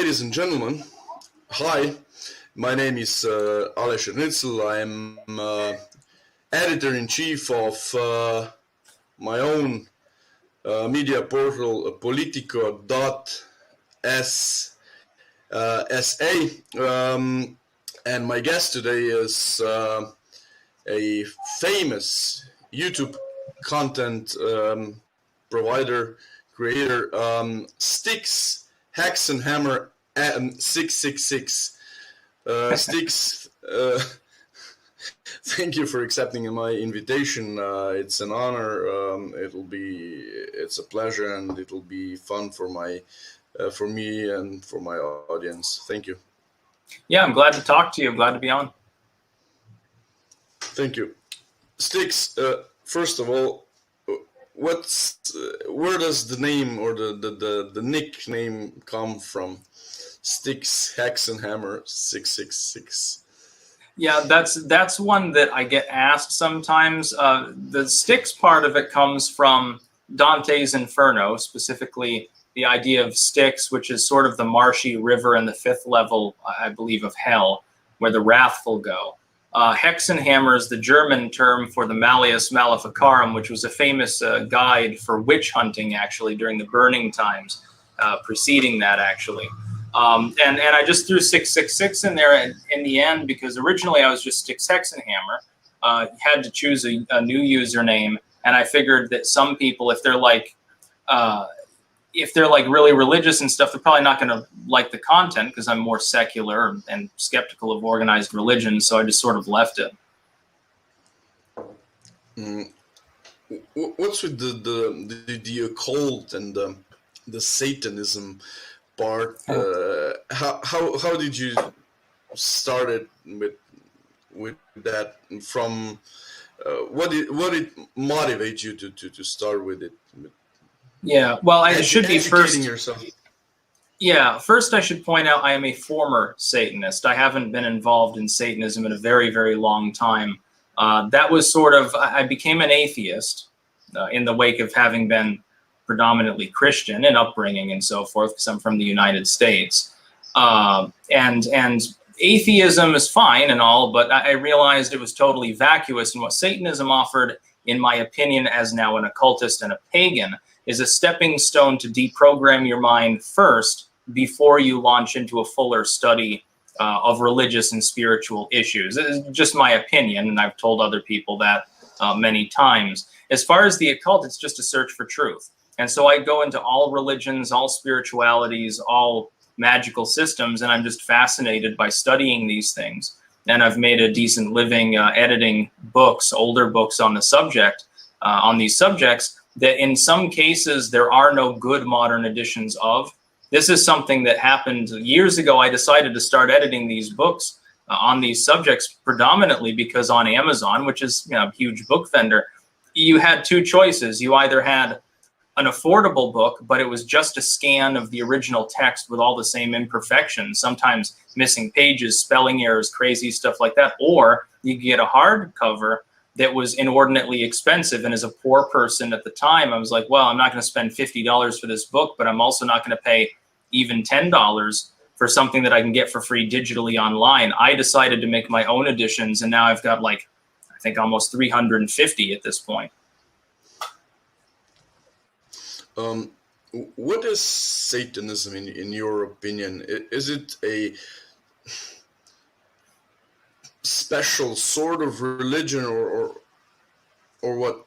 Ladies and gentlemen, hi, my name is Ernecl. I'm editor-in-chief of my own media portal, Politico.sa, and my guest today is a famous YouTube content provider, creator, Styxhexenhammer666. Styx, thank you for accepting my invitation. It's an honor. It's a pleasure, and it'll be fun for me and for my audience. Thank you. Yeah, I'm glad to talk to you. I'm glad to be on. Thank you. Styx, first of all, where does the name or the nickname come from? Styxhexenhammer666. Yeah, that's one that I get asked sometimes. The Styx part of it comes from Dante's Inferno, specifically the idea of Styx, which is sort of the marshy river in the 5th level, I believe, of hell, where the wrathful go. Hexenhammer is the German term for the Malleus Maleficarum, which was a famous guide for witch hunting, actually, during the burning times, preceding that, actually. And I just threw 666 in there in the end because originally I was just Styxhexenhammer. Had to choose a new username, and I figured that some people, if they're like really religious and stuff, they're probably not going to like the content because I'm more secular and skeptical of organized religion. So I just sort of left it. What's with the occult and the Satanism part? How did you start it with that? From what did motivate you to start with it? Yeah, well, I should be first. Yourself. Yeah, first I should point out I am a former Satanist. I haven't been involved in Satanism in a very, very long time. That was sort of, I became an atheist in the wake of having been predominantly Christian in upbringing and so forth, because I'm from the United States. And atheism is fine and all, but I realized it was totally vacuous, and what Satanism offered, in my opinion, as now an occultist and a pagan, is a stepping stone to deprogram your mind first before you launch into a fuller study of religious and spiritual issues. It's just my opinion, and I've told other people that many times. As far as the occult, it's just a search for truth. And so I go into all religions, all spiritualities, all magical systems, and I'm just fascinated by studying these things. And I've made a decent living editing books, older books on the subject, on these subjects, that in some cases there are no good modern editions of. This is something that happened years ago. I decided to start editing these books on these subjects predominantly because on Amazon, which is a huge book vendor, you had two choices. You either had an affordable book, but it was just a scan of the original text with all the same imperfections, sometimes missing pages, spelling errors, crazy stuff like that, or you could get a hardcover that was inordinately expensive. And as a poor person at the time, I was like, well, I'm not going to spend $50 for this book, but I'm also not going to pay even $10 for something that I can get for free digitally online. I decided to make my own editions, and now I've got I think almost 350 at this point. What is Satanism in your opinion? Is it a special sort of religion or what?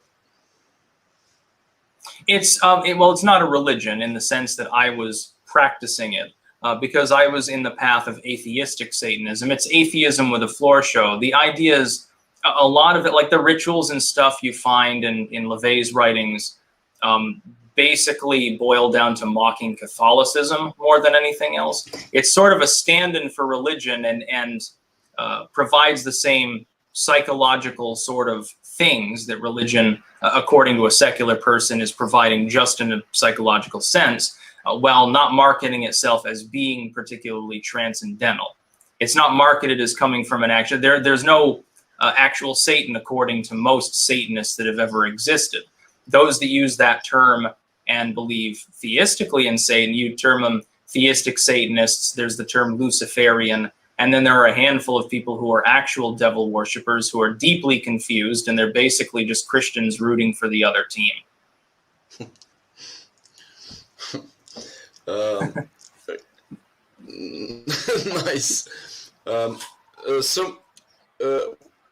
It's well, it's not a religion in the sense that I was practicing it because I was in the path of atheistic Satanism. It's atheism with a floor show. The idea is a lot of it, like the rituals and stuff you find in LaVey's writings, basically boil down to mocking Catholicism more than anything else. It's sort of a stand-in for religion and provides the same psychological sort of things that religion, according to a secular person, is providing just in a psychological sense, while not marketing itself as being particularly transcendental. It's not marketed as coming from an actual, there's no actual Satan according to most Satanists that have ever existed. Those that use that term and believe theistically in Satan, you term them theistic Satanists, there's the term Luciferian, and then there are a handful of people who are actual devil worshippers who are deeply confused, and they're basically just Christians rooting for the other team. Nice.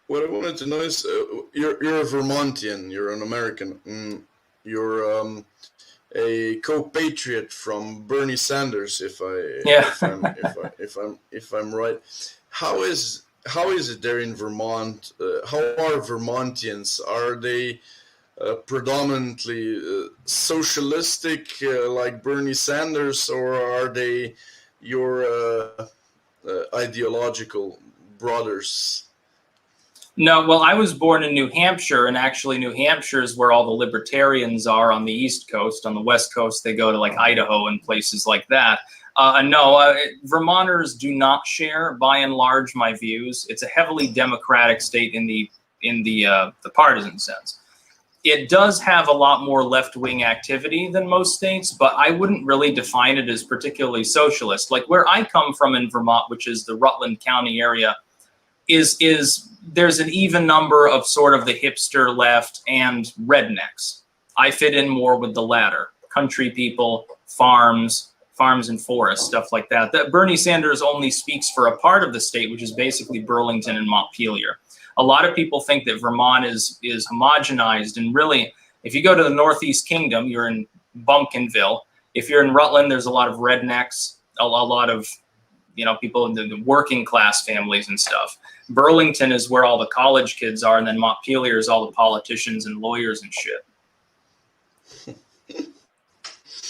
What I wanted to know is, you're a Vermontian, you're an American, you're a co-patriot from Bernie Sanders, if I'm right. How is it there in Vermont? How are Vermontians? Are they predominantly socialistic, like Bernie Sanders, or are they your ideological brothers? No, well, I was born in New Hampshire, and actually New Hampshire is where all the libertarians are on the East Coast. On the West Coast, they go to like Idaho and places like that. Vermonters do not share, by and large, my views. It's a heavily democratic state in the partisan sense. It does have a lot more left-wing activity than most states, but I wouldn't really define it as particularly socialist. Like where I come from in Vermont, which is the Rutland County area, is there's an even number of sort of the hipster left and rednecks. I fit in more with the latter. Country people, farms and forests, stuff like that. That Bernie Sanders only speaks for a part of the state, which is basically Burlington and Montpelier. A lot of people think that Vermont is homogenized, and really, if you go to the Northeast Kingdom, you're in Bumpkinville. If you're in Rutland, there's a lot of rednecks, a lot of people in the working class families and stuff. Burlington is where all the college kids are, and then Montpelier is all the politicians and lawyers and shit.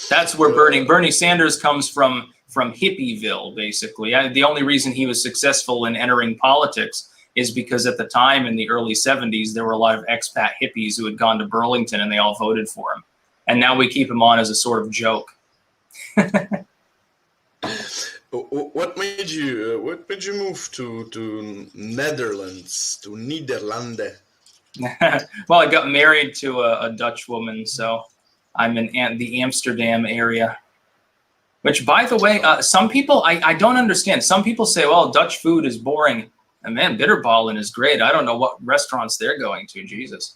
That's where Bernie Sanders comes from Hippieville, basically. The only reason he was successful in entering politics is because at the time in the early 70s, there were a lot of expat hippies who had gone to Burlington and they all voted for him. And now we keep him on as a sort of joke. What made you move to Netherlands, to Nederlanden? Well, I got married to a Dutch woman, so I'm in the Amsterdam area. Which, by the way, some people, I don't understand. Some people say, well, Dutch food is boring. And man, bitterballen is great. I don't know what restaurants they're going to. Jesus.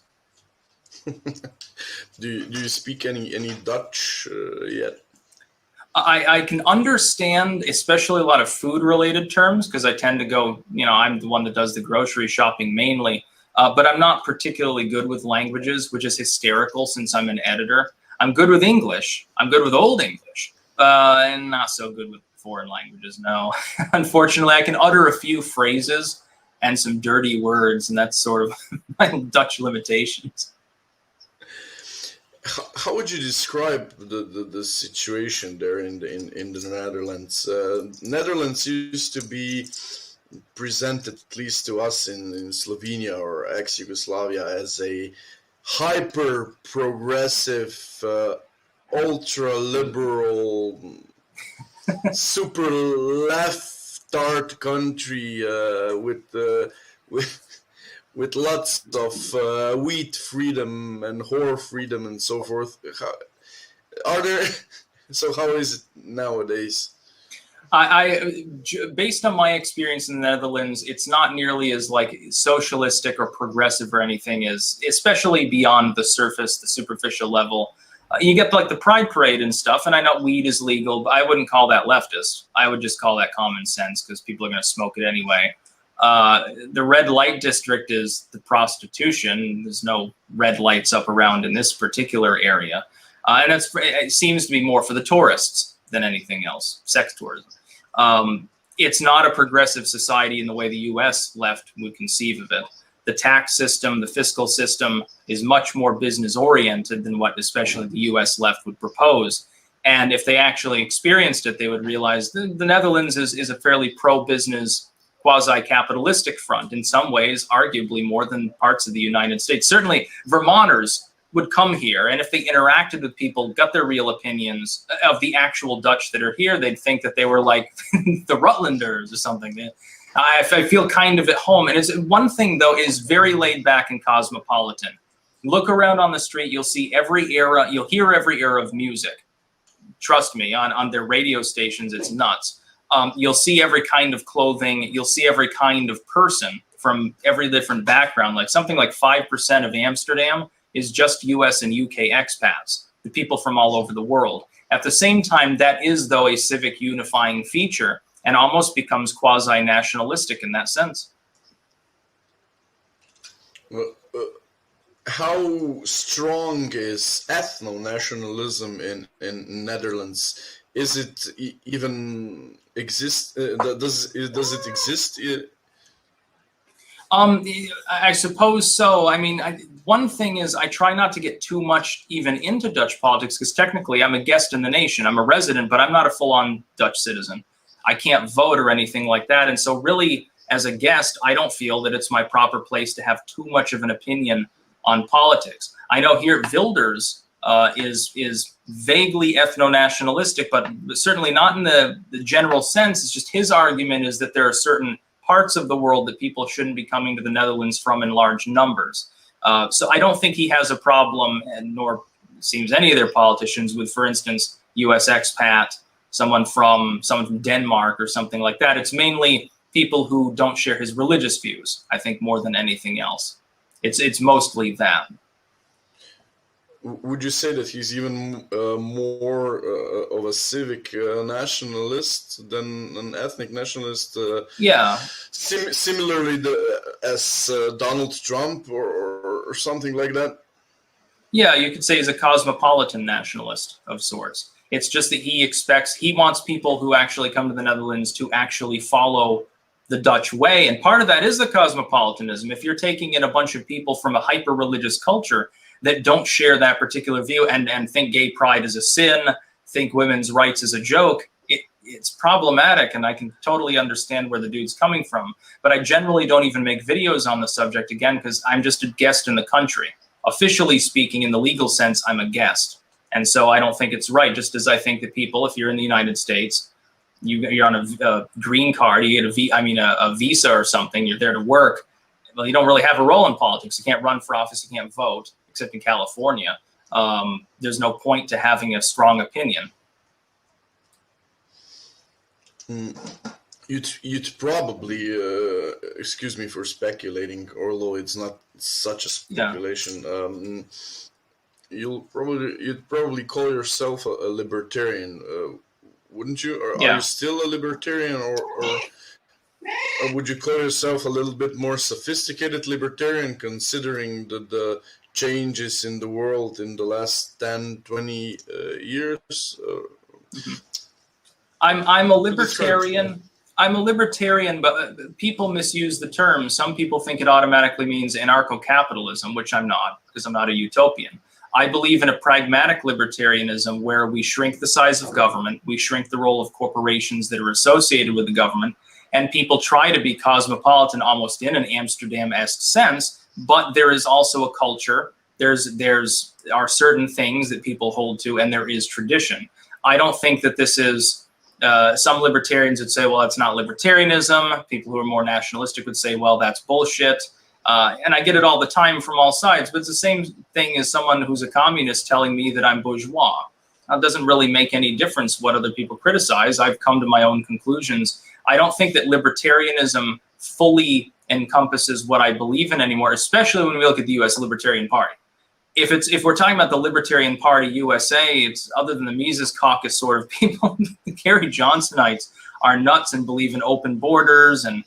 Do you speak any Dutch yet? I can understand, especially a lot of food-related terms, because I tend to go, I'm the one that does the grocery shopping mainly. But I'm not particularly good with languages, which is hysterical since I'm an editor. I'm good with English. I'm good with Old English. And not so good with foreign languages, no. Unfortunately, I can utter a few phrases and some dirty words, and that's sort of my Dutch limitations. How would you describe the situation there in the Netherlands? Netherlands used to be presented, at least to us in Slovenia or ex-Yugoslavia, as a hyper-progressive, ultra-liberal, super left-art country with lots of wheat freedom and whore freedom and so forth. How is it nowadays? Based on my experience in the Netherlands, it's not nearly as like socialistic or progressive or anything, especially beyond the surface, the superficial level. You get like the Pride Parade and stuff, and I know weed is legal, but I wouldn't call that leftist. I would just call that common sense because people are going to smoke it anyway. The red light district is the prostitution. There's no red lights up around in this particular area. And it seems to be more for the tourists than anything else, sex tourism. It's not a progressive society in the way the US left would conceive of it. The tax system, the fiscal system is much more business oriented than what especially the US left would propose. And if they actually experienced it, they would realize the Netherlands is a fairly pro-business, quasi-capitalistic front, in some ways, arguably more than parts of the United States. Certainly, Vermonters would come here, and if they interacted with people, got their real opinions of the actual Dutch that are here, they'd think that they were like the Rutlanders or something. I feel kind of at home. And one thing, though, is very laid back and cosmopolitan. Look around on the street, you'll see every era, you'll hear every era of music. trust me, on their radio stations, it's nuts. You'll see every kind of clothing. You'll see every kind of person from every different background. Like something like 5% of Amsterdam is just US and UK expats, the people from all over the world. At the same time, that is, though, a civic unifying feature and almost becomes quasi-nationalistic in that sense. How strong is ethno-nationalism in Netherlands? Is it even exist? Does it exist? I suppose so. I mean, one thing is I try not to get too much even into Dutch politics because technically I'm a guest in the nation. I'm a resident, but I'm not a full-on Dutch citizen. I can't vote or anything like that. And so really, as a guest, I don't feel that it's my proper place to have too much of an opinion on politics. I know here Wilders is vaguely ethno-nationalistic, but certainly not in the general sense. It's just his argument is that there are certain parts of the world that people shouldn't be coming to the Netherlands from in large numbers. So I don't think he has a problem, and nor seems any of their politicians, with, for instance, US expat, someone from Denmark or something like that. It's mainly people who don't share his religious views, I think, more than anything else. It's mostly that. Would you say that he's even more of a civic nationalist than an ethnic nationalist? Yeah. Similarly as Donald Trump or something like that? Yeah, you could say he's a cosmopolitan nationalist of sorts. It's just that he wants people who actually come to the Netherlands to actually follow the Dutch way. And part of that is the cosmopolitanism. If you're taking in a bunch of people from a hyper-religious culture that don't share that particular view and think gay pride is a sin, think women's rights is a joke, it's problematic, and I can totally understand where the dude's coming from. But I generally don't even make videos on the subject, again, because I'm just a guest in the country. Officially speaking, in the legal sense, I'm a guest. And so I don't think it's right, just as I think that people, if you're in the United States, you're on a green card, you get a visa or something, you're there to work, well, you don't really have a role in politics. You can't run for office, you can't vote, except in California. There's no point to having a strong opinion. You'd probably, excuse me for speculating, although it's not such a speculation. Yeah. You'd probably call yourself a libertarian, wouldn't you? Or are you still a libertarian, or would you call yourself a little bit more sophisticated libertarian, considering the changes in the world in the last 10, 20 years? I'm a libertarian. I'm a libertarian, but people misuse the term. Some people think it automatically means anarcho-capitalism, which I'm not, because I'm not a utopian. I believe in a pragmatic libertarianism where we shrink the size of government, we shrink the role of corporations that are associated with the government, and people try to be cosmopolitan almost in an Amsterdam-esque sense, but there is also a culture, there are certain things that people hold to, and there is tradition. I don't think that this is, some libertarians would say, well, that's not libertarianism. People who are more nationalistic would say, well, that's bullshit. And I get it all the time from all sides, but it's the same thing as someone who's a communist telling me that I'm bourgeois. It doesn't really make any difference what other people criticize. I've come to my own conclusions. I don't think that libertarianism fully encompasses what I believe in anymore, especially when we look at the U.S. Libertarian Party. If we're talking about the Libertarian Party USA, it's other than the Mises Caucus sort of people, the Gary Johnsonites are nuts and believe in open borders, and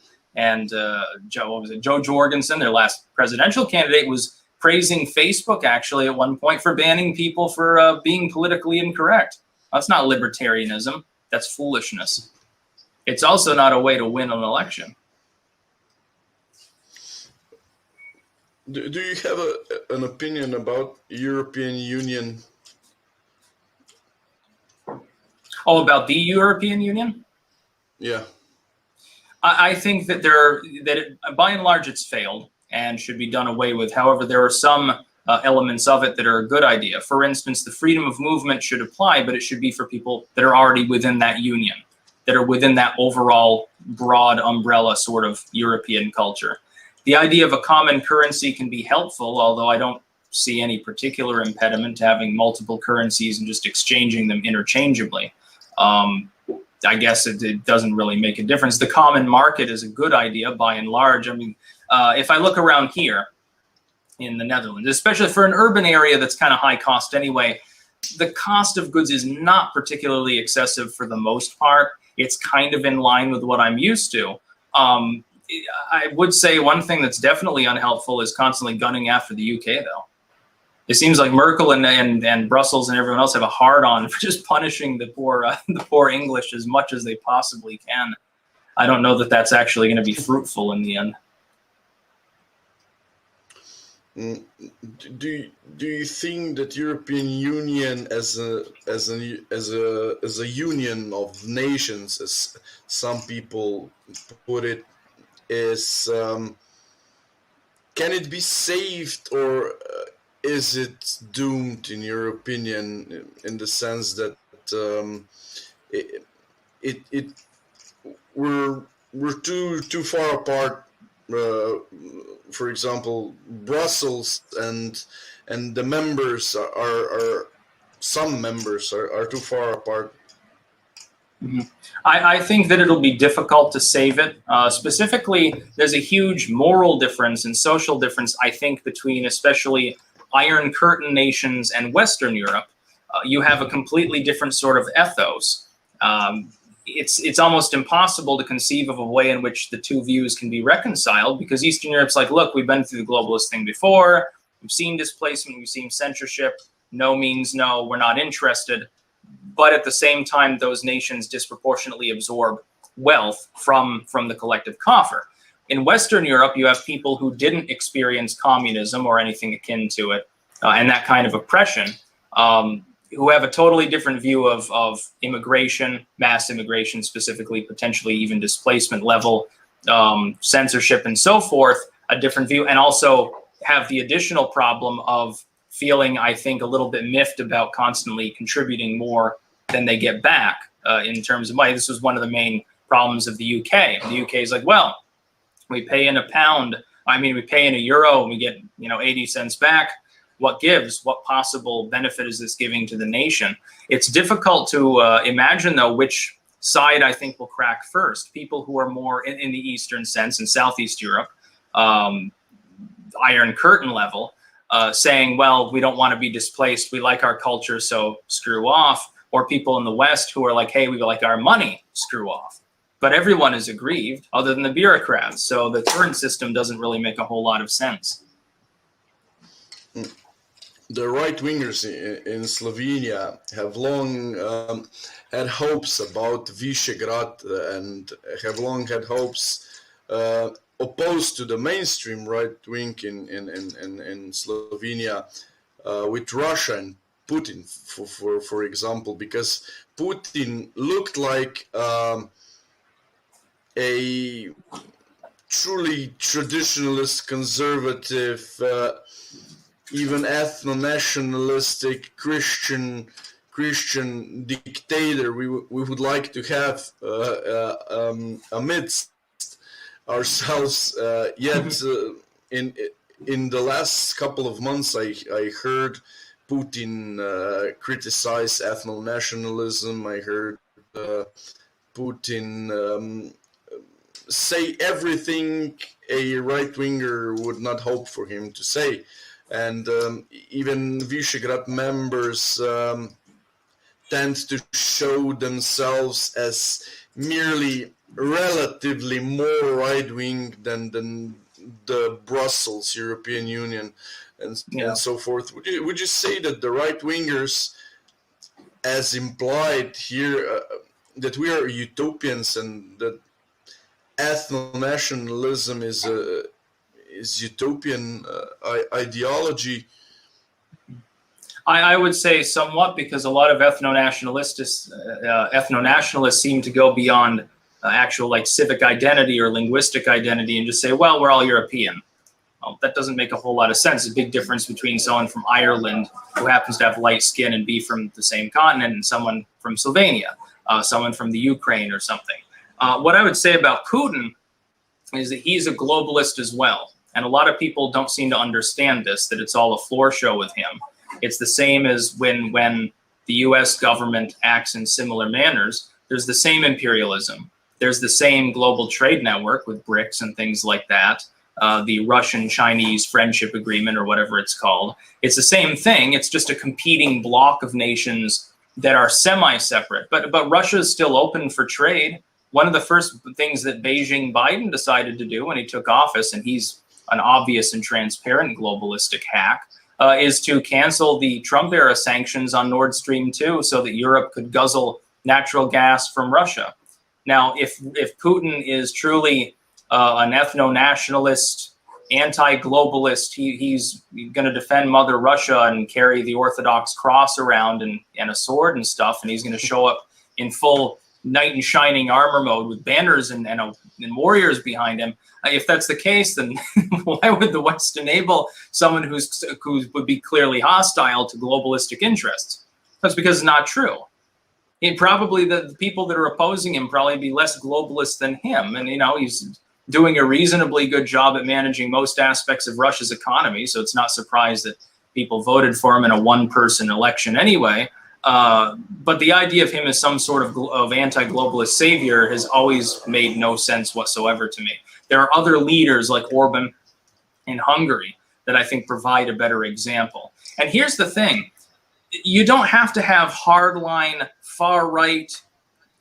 Joe Jorgensen, their last presidential candidate, was praising Facebook actually at one point for banning people for being politically incorrect. That's not libertarianism. That's foolishness. It's also not a way to win an election. Do you have an opinion about European Union? Oh, about the European Union? Yeah. I think that by and large it's failed and should be done away with. However, there are some elements of it that are a good idea. For instance, the freedom of movement should apply, but it should be for people that are already within that union, that are within that overall broad umbrella sort of European culture. The idea of a common currency can be helpful, although I don't see any particular impediment to having multiple currencies and just exchanging them interchangeably. I guess it doesn't really make a difference. The common market is a good idea by and large. I mean, if I look around here in the Netherlands, especially for an urban area that's kind of high cost anyway, the cost of goods is not particularly excessive for the most part. It's kind of in line with what I'm used to. I would say one thing that's definitely unhelpful is constantly gunning after the UK, though. It seems like Merkel and Brussels and everyone else have a hard-on for just punishing the poor English as much as they possibly can. I don't know that that's actually going to be fruitful in the end. Do you think that European Union as a union of nations, as some people put it, is can it be saved, or is it doomed, in your opinion, in the sense that we're too far apart? For example, Brussels and the members are some members are too far apart. Mm-hmm. I think that it'll be difficult to save it. Specifically, there's a huge moral difference and social difference, I think, between especially Iron Curtain nations and Western Europe. You have a completely different sort of ethos. It's almost impossible to conceive of a way in which the two views can be reconciled, because Eastern Europe's like, look, we've been through the globalist thing before. We've seen displacement. We've seen censorship. No means no. We're not interested. But at the same time, those nations disproportionately absorb wealth from the collective coffer. In Western Europe, you have people who didn't experience communism or anything akin to it, and that kind of oppression, who have a totally different view of immigration, mass immigration specifically, potentially even displacement level, censorship and so forth, a different view, and also have the additional problem of feeling, I think, a little bit miffed about constantly contributing more than they get back in terms of money. This was one of the main problems of the UK. The UK is like, well, we pay in a pound, we pay in a euro and we get 80 cents back. What gives? What possible benefit is this giving to the nation? It's difficult to imagine, though, which side I think will crack first. People who are more in the Eastern sense, in Southeast Europe, Iron Curtain level, saying, well, we don't want to be displaced. We like our culture, so screw off. Or people in the West who are like, hey, we like our money, screw off. But everyone is aggrieved other than the bureaucrats. So the current system doesn't really make a whole lot of sense. The right-wingers in Slovenia have long had hopes about Visegrad and have long had hopes opposed to the mainstream right wing in Slovenia with Russia and Putin, for example, because Putin looked like a truly traditionalist, conservative, even ethno-nationalistic Christian dictator we would like to have amidst ourselves. Yet in the last couple of months, I heard Putin criticize ethno-nationalism. I heard Putin say everything a right-winger would not hope for him to say. And even Visegrad members tend to show themselves as merely relatively more right-wing than the Brussels European Union and so forth. Would you say that the right-wingers, as implied here, that we are utopians and that ethno-nationalism is utopian ideology? I would say somewhat, because a lot of ethno-nationalists seem to go beyond actual civic identity or linguistic identity and just say, well, we're all European. Well, that doesn't make a whole lot of sense. There's a big difference between someone from Ireland who happens to have light skin and be from the same continent and someone from Slovenia, someone from the Ukraine or something. What I would say about Putin is that he's a globalist as well. And a lot of people don't seem to understand this, that it's all a floor show with him. It's the same as when the US government acts in similar manners. There's the same imperialism. There's the same global trade network with BRICS and things like that. The Russian-Chinese Friendship Agreement, or whatever it's called. It's the same thing. It's just a competing block of nations that are semi-separate. But Russia is still open for trade. One of the first things that Beijing Biden decided to do when he took office, and he's an obvious and transparent globalistic hack, is to cancel the Trump-era sanctions on Nord Stream 2 so that Europe could guzzle natural gas from Russia. Now, if Putin is truly an ethno-nationalist, anti-globalist, he's going to defend Mother Russia and carry the Orthodox cross around and a sword and stuff, and he's going to show up in full knight in shining armor mode with banners and warriors behind him. If that's the case, then why would the West enable someone who would be clearly hostile to globalistic interests? That's because it's not true. Probably the people that are opposing him probably be less globalist than him, and he's doing a reasonably good job at managing most aspects of Russia's economy, so it's not surprised that people voted for him in a one-person election anyway. But the idea of him as some sort of anti-globalist savior has always made no sense whatsoever to me. There are other leaders like Orban in Hungary that I think provide a better example. And here's the thing. You don't have to have hardline, far-right,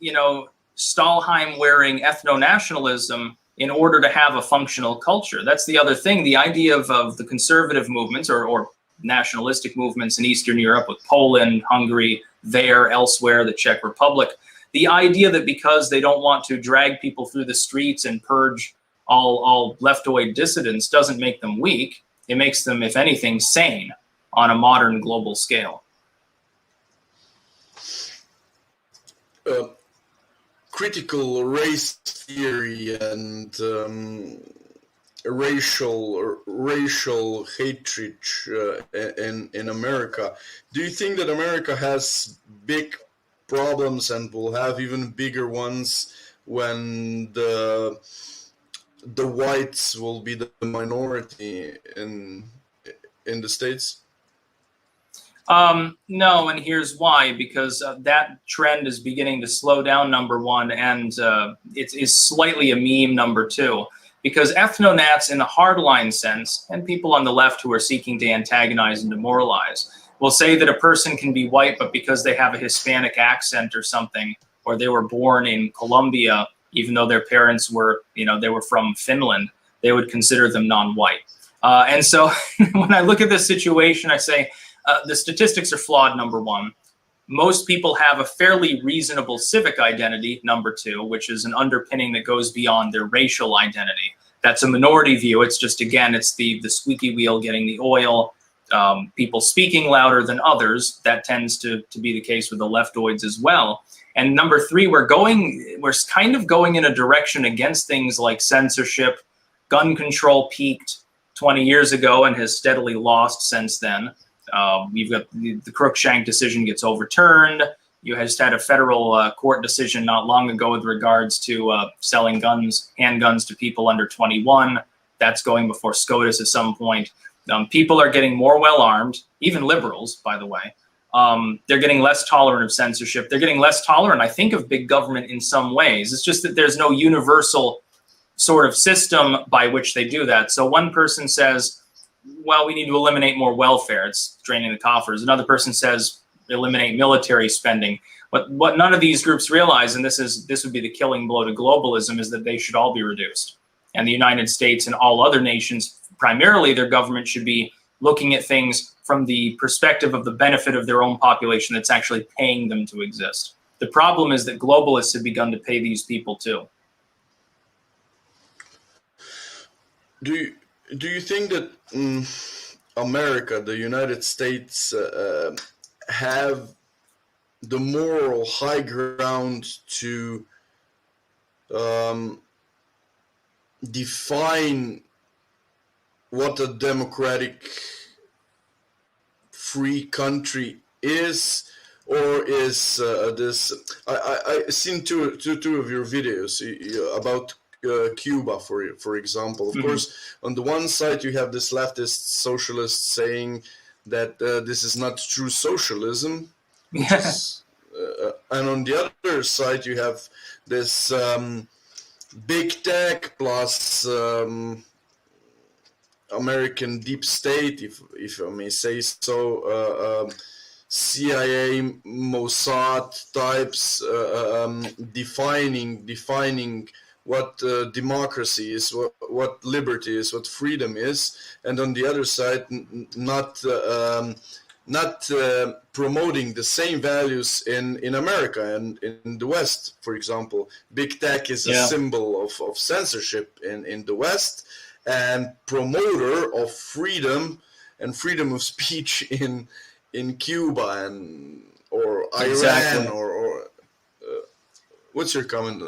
Stahlheim-wearing ethno-nationalism in order to have a functional culture. That's the other thing. The idea of the conservative movements or nationalistic movements in Eastern Europe with Poland, Hungary, elsewhere, the Czech Republic, the idea that because they don't want to drag people through the streets and purge all leftoid dissidents doesn't make them weak. It makes them, if anything, sane on a modern global scale. Critical race theory and racial hatred in America. Do you think that America has big problems and will have even bigger ones when the whites will be the minority in the States? No, and here's why. Because that trend is beginning to slow down, number one, and it is slightly a meme, number two. Because ethno-nats in the hardline sense, and people on the left who are seeking to antagonize and demoralize, will say that a person can be white, but because they have a Hispanic accent or something, or they were born in Colombia, even though their parents were, they were from Finland, they would consider them non-white. And so when I look at this situation, I say, the statistics are flawed, number one. Most people have a fairly reasonable civic identity, number two, which is an underpinning that goes beyond their racial identity. That's a minority view. It's just, again, it's the squeaky wheel getting the oil, people speaking louder than others. That tends to be the case with the leftoids as well. And number three, we're kind of going in a direction against things like censorship. Gun control peaked 20 years ago and has steadily lost since then. You've got the Crookshank decision gets overturned. You just had a federal court decision not long ago with regards to selling handguns to people under 21. That's going before SCOTUS at some point. People are getting more well-armed, even liberals, by the way. They're getting less tolerant of censorship. They're getting less tolerant, I think, of big government in some ways. It's just that there's no universal sort of system by which they do that. So one person says, well, we need to eliminate more welfare. It's draining the coffers. Another person says, eliminate military spending. But what none of these groups realize, and this would be the killing blow to globalism, is that they should all be reduced. And the United States and all other nations, primarily their government should be looking at things from the perspective of the benefit of their own population that's actually paying them to exist. The problem is that globalists have begun to pay these people too. Do you think that America, the United States, have the moral high ground to define what a democratic free country is, or is this? I seen two of your videos about Cuba, for example. Of course, on the one side you have this leftist socialist saying that this is not true socialism, which is, and on the other side you have this big tech plus American deep state, if I may say so, CIA, Mossad types defining what democracy is, what liberty is, what freedom is, and on the other side, not promoting the same values in America and in the West. For example, big tech is a symbol of censorship in the West, and promoter of freedom and freedom of speech in Cuba or Iran or what's your comment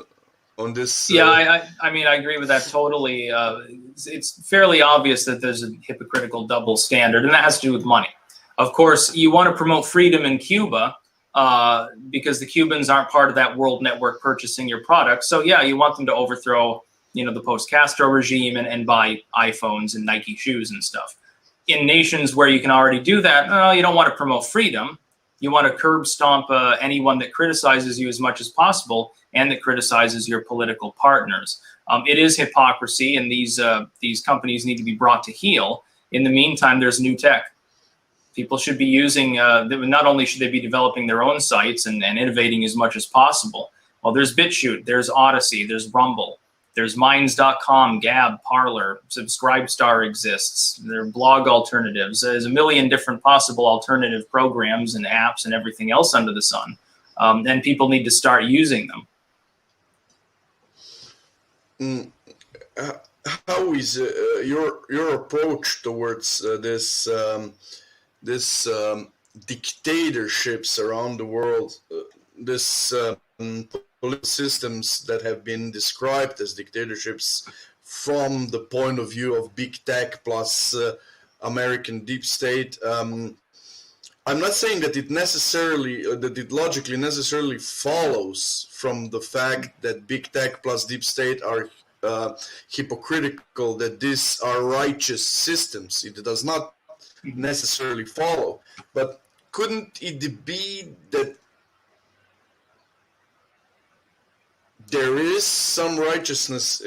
on this? Yeah, I mean, I agree with that totally. It's fairly obvious that there's a hypocritical double standard, and that has to do with money. Of course, you want to promote freedom in Cuba because the Cubans aren't part of that world network purchasing your products. So yeah, you want them to overthrow, the post-Castro regime and buy iPhones and Nike shoes and stuff. In nations where you can already do that, you don't want to promote freedom. You want to curb stomp anyone that criticizes you as much as possible and that criticizes your political partners. It is hypocrisy, and these companies need to be brought to heel. In the meantime, there's new tech. People should be using, not only should they be developing their own sites and innovating as much as possible. Well, there's BitChute, there's Odyssey, there's Rumble. There's Minds.com, Gab, Parler, Subscribestar exists. There are blog alternatives. There's a million different possible alternative programs and apps and everything else under the sun. And people need to start using them. How is your approach towards this dictatorships around the world? This political systems that have been described as dictatorships from the point of view of big tech plus American deep state. I'm not saying that it logically necessarily follows from the fact that big tech plus deep state are hypocritical, that these are righteous systems. It does not necessarily follow. But couldn't it be that there is some righteousness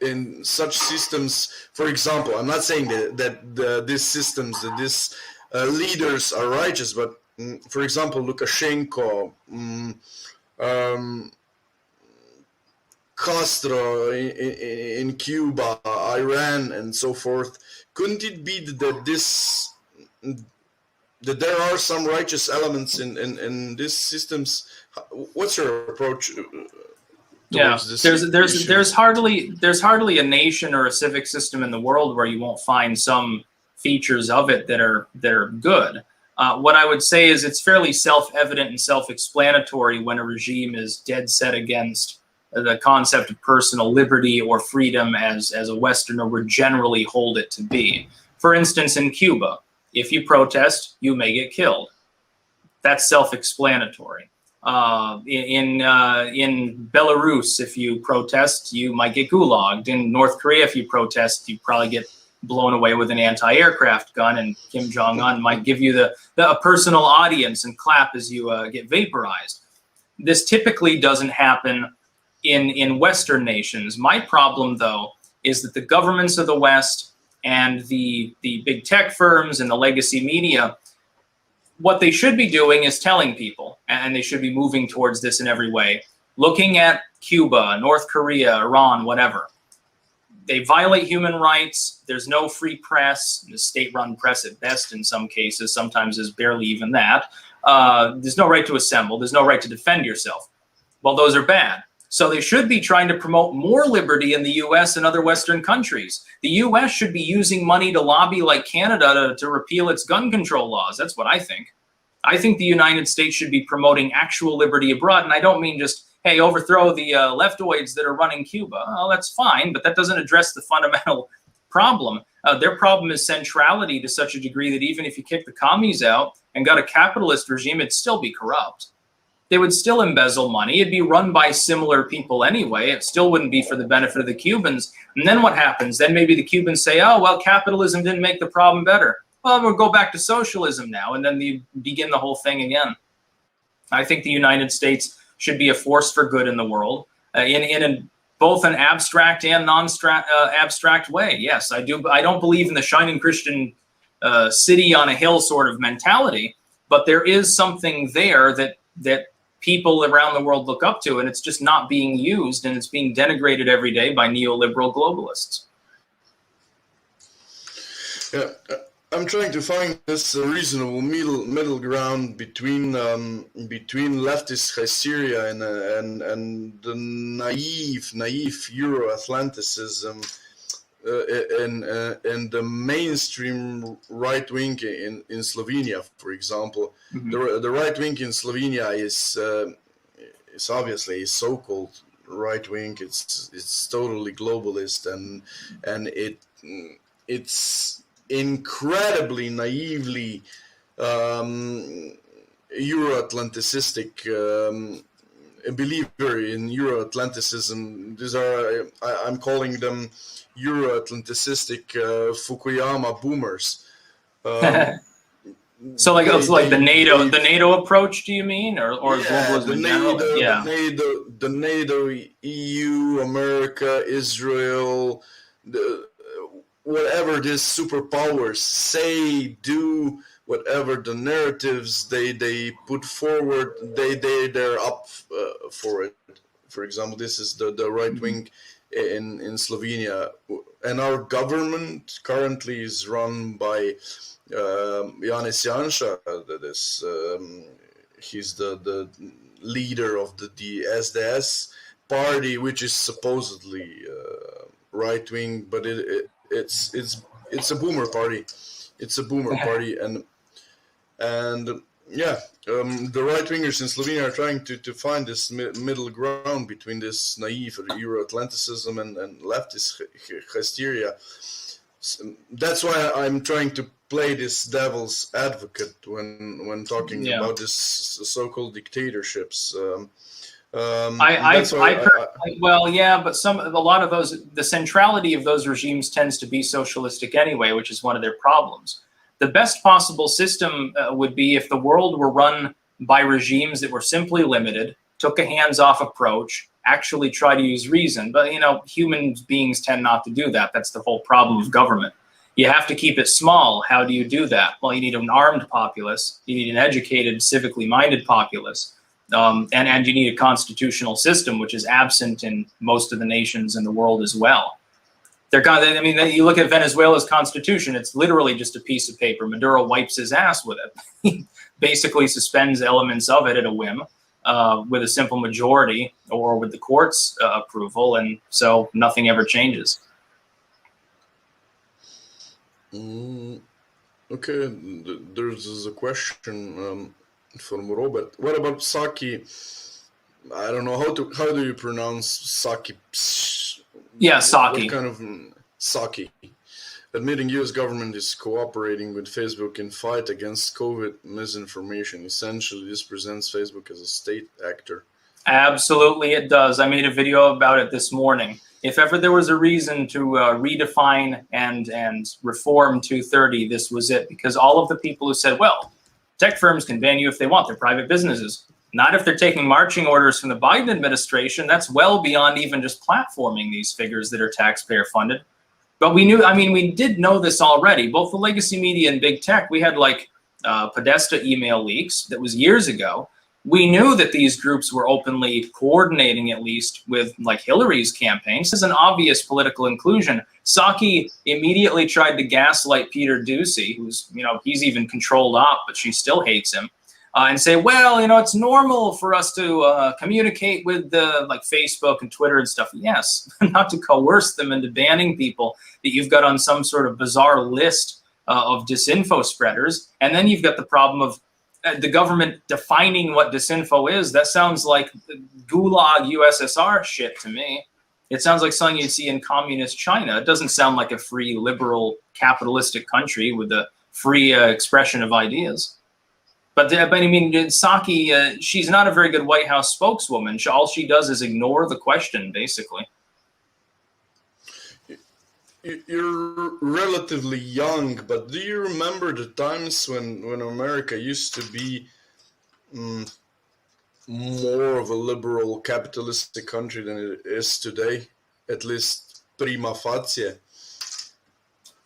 in such systems? For example, I'm not saying that these systems, that these leaders are righteous, but for example, Lukashenko, Castro in Cuba, Iran, and so forth. Couldn't it be that there are some righteous elements in these systems? What's your approach? Yeah, there's hardly a nation or a civic system in the world where you won't find some features of it that are good. What I would say is it's fairly self-evident and self-explanatory when a regime is dead set against the concept of personal liberty or freedom as a Westerner would generally hold it to be. For instance, in Cuba, if you protest, you may get killed. That's self-explanatory. In Belarus, if you protest, you might get gulagged. In North Korea, if you protest, you probably get blown away with an anti-aircraft gun, and Kim Jong-un might give you a personal audience and clap as you get vaporized. This typically doesn't happen in Western nations. My problem, though, is that the governments of the West and the big tech firms and the legacy media, what they should be doing is telling people, and they should be moving towards this in every way, looking at Cuba, North Korea, Iran, whatever. They violate human rights. There's no free press. The state-run press at best in some cases. Sometimes there's barely even that. There's no right to assemble. There's no right to defend yourself. Well, those are bad. So they should be trying to promote more liberty in the U.S. and other Western countries. The U.S. should be using money to lobby like Canada to repeal its gun control laws. That's what I think. I think the United States should be promoting actual liberty abroad. And I don't mean just, hey, overthrow the leftoids that are running Cuba. Oh, that's fine, but that doesn't address the fundamental problem. Their problem is centrality to such a degree that even if you kick the commies out and got a capitalist regime, it'd still be corrupt. they would still embezzle money. It'd be run by similar people anyway. It still wouldn't be for the benefit of the Cubans. And then what happens? Then maybe the Cubans say, oh, well, capitalism didn't make the problem better. Well, we'll go back to socialism now. And then you begin the whole thing again. I think the United States should be a force for good in the world in both an abstract and non-abstract way. Yes, I do. I don't believe in the shining Christian city on a hill sort of mentality, but there is something there that people around the world look up to, and it's just not being used, and it's being denigrated every day by neoliberal globalists. Yeah, I'm trying to find this reasonable middle ground between leftist hysteria and the naive Euro-Atlanticism and the mainstream right wing in Slovenia, for example. Mm-hmm. The right wing in Slovenia is obviously so-called right wing. It's totally globalist and it's incredibly naively Euro-Atlanticistic believer in Euro-Atlanticism. These are I'm calling them Euro-Atlanticistic Fukuyama boomers. So like the NATO approach, do you mean, or globalism in general? The NATO, EU, America, Israel, whatever these superpowers say, do, whatever the narratives they put forward, they're up for it. For example, this is the right wing in Slovenia, and our government currently is run by Janez Janša. That is, he's the leader of the SDS party, which is supposedly right wing, but it's a boomer party. It's a boomer party, and yeah, the right wingers in Slovenia are trying to find this middle ground between this naive Euro-Atlanticism and leftist hysteria. So that's why I'm trying to play this devil's advocate when talking about this so-called dictatorships. Well, yeah, but a lot of those, the centrality of those regimes tends to be socialistic anyway, which is one of their problems. The best possible system would be if the world were run by regimes that were simply limited, took a hands-off approach, actually try to use reason. But, human beings tend not to do that. That's the whole problem of government. You have to keep it small. How do you do that? Well, you need an armed populace. You need an educated, civically minded populace. And you need a constitutional system, which is absent in most of the nations in the world as well. You look at Venezuela's constitution, it's literally just a piece of paper. Maduro wipes his ass with it. He basically suspends elements of it at a whim with a simple majority or with the court's approval, and so nothing ever changes. Okay, there's a question from Robert. What about Saki? I don't know how do you pronounce Saki? Yeah, Saki. What kind of Saki? Admitting U.S. government is cooperating with Facebook in fight against COVID misinformation. Essentially, this presents Facebook as a state actor. Absolutely, it does. I made a video about it this morning. If ever there was a reason to redefine and reform 230, this was it. Because all of the people who said, well, tech firms can ban you if they want. They're private businesses. Not if they're taking marching orders from the Biden administration. That's well beyond even just platforming these figures that are taxpayer funded. But we did know this already. Both the legacy media and big tech, we had Podesta email leaks that was years ago. We knew that these groups were openly coordinating, at least, with Hillary's campaign. This is an obvious political inclusion. Psaki immediately tried to gaslight Peter Doocy, who's, he's even controlled op, but she still hates him, and say, well, it's normal for us to communicate with Facebook and Twitter and stuff. Yes, not to coerce them into banning people that you've got on some sort of bizarre list of disinfo spreaders. And then you've got the problem of the government defining what disinfo is. That sounds like Gulag USSR shit to me. It sounds like something you'd see in communist China. It doesn't sound like a free, liberal, capitalistic country with a free expression of ideas. But I mean, Psaki, she's not a very good White House spokeswoman. All she does is ignore the question, basically. You're relatively young, but do you remember the times when America used to be more of a liberal capitalistic country than it is today, at least prima facie?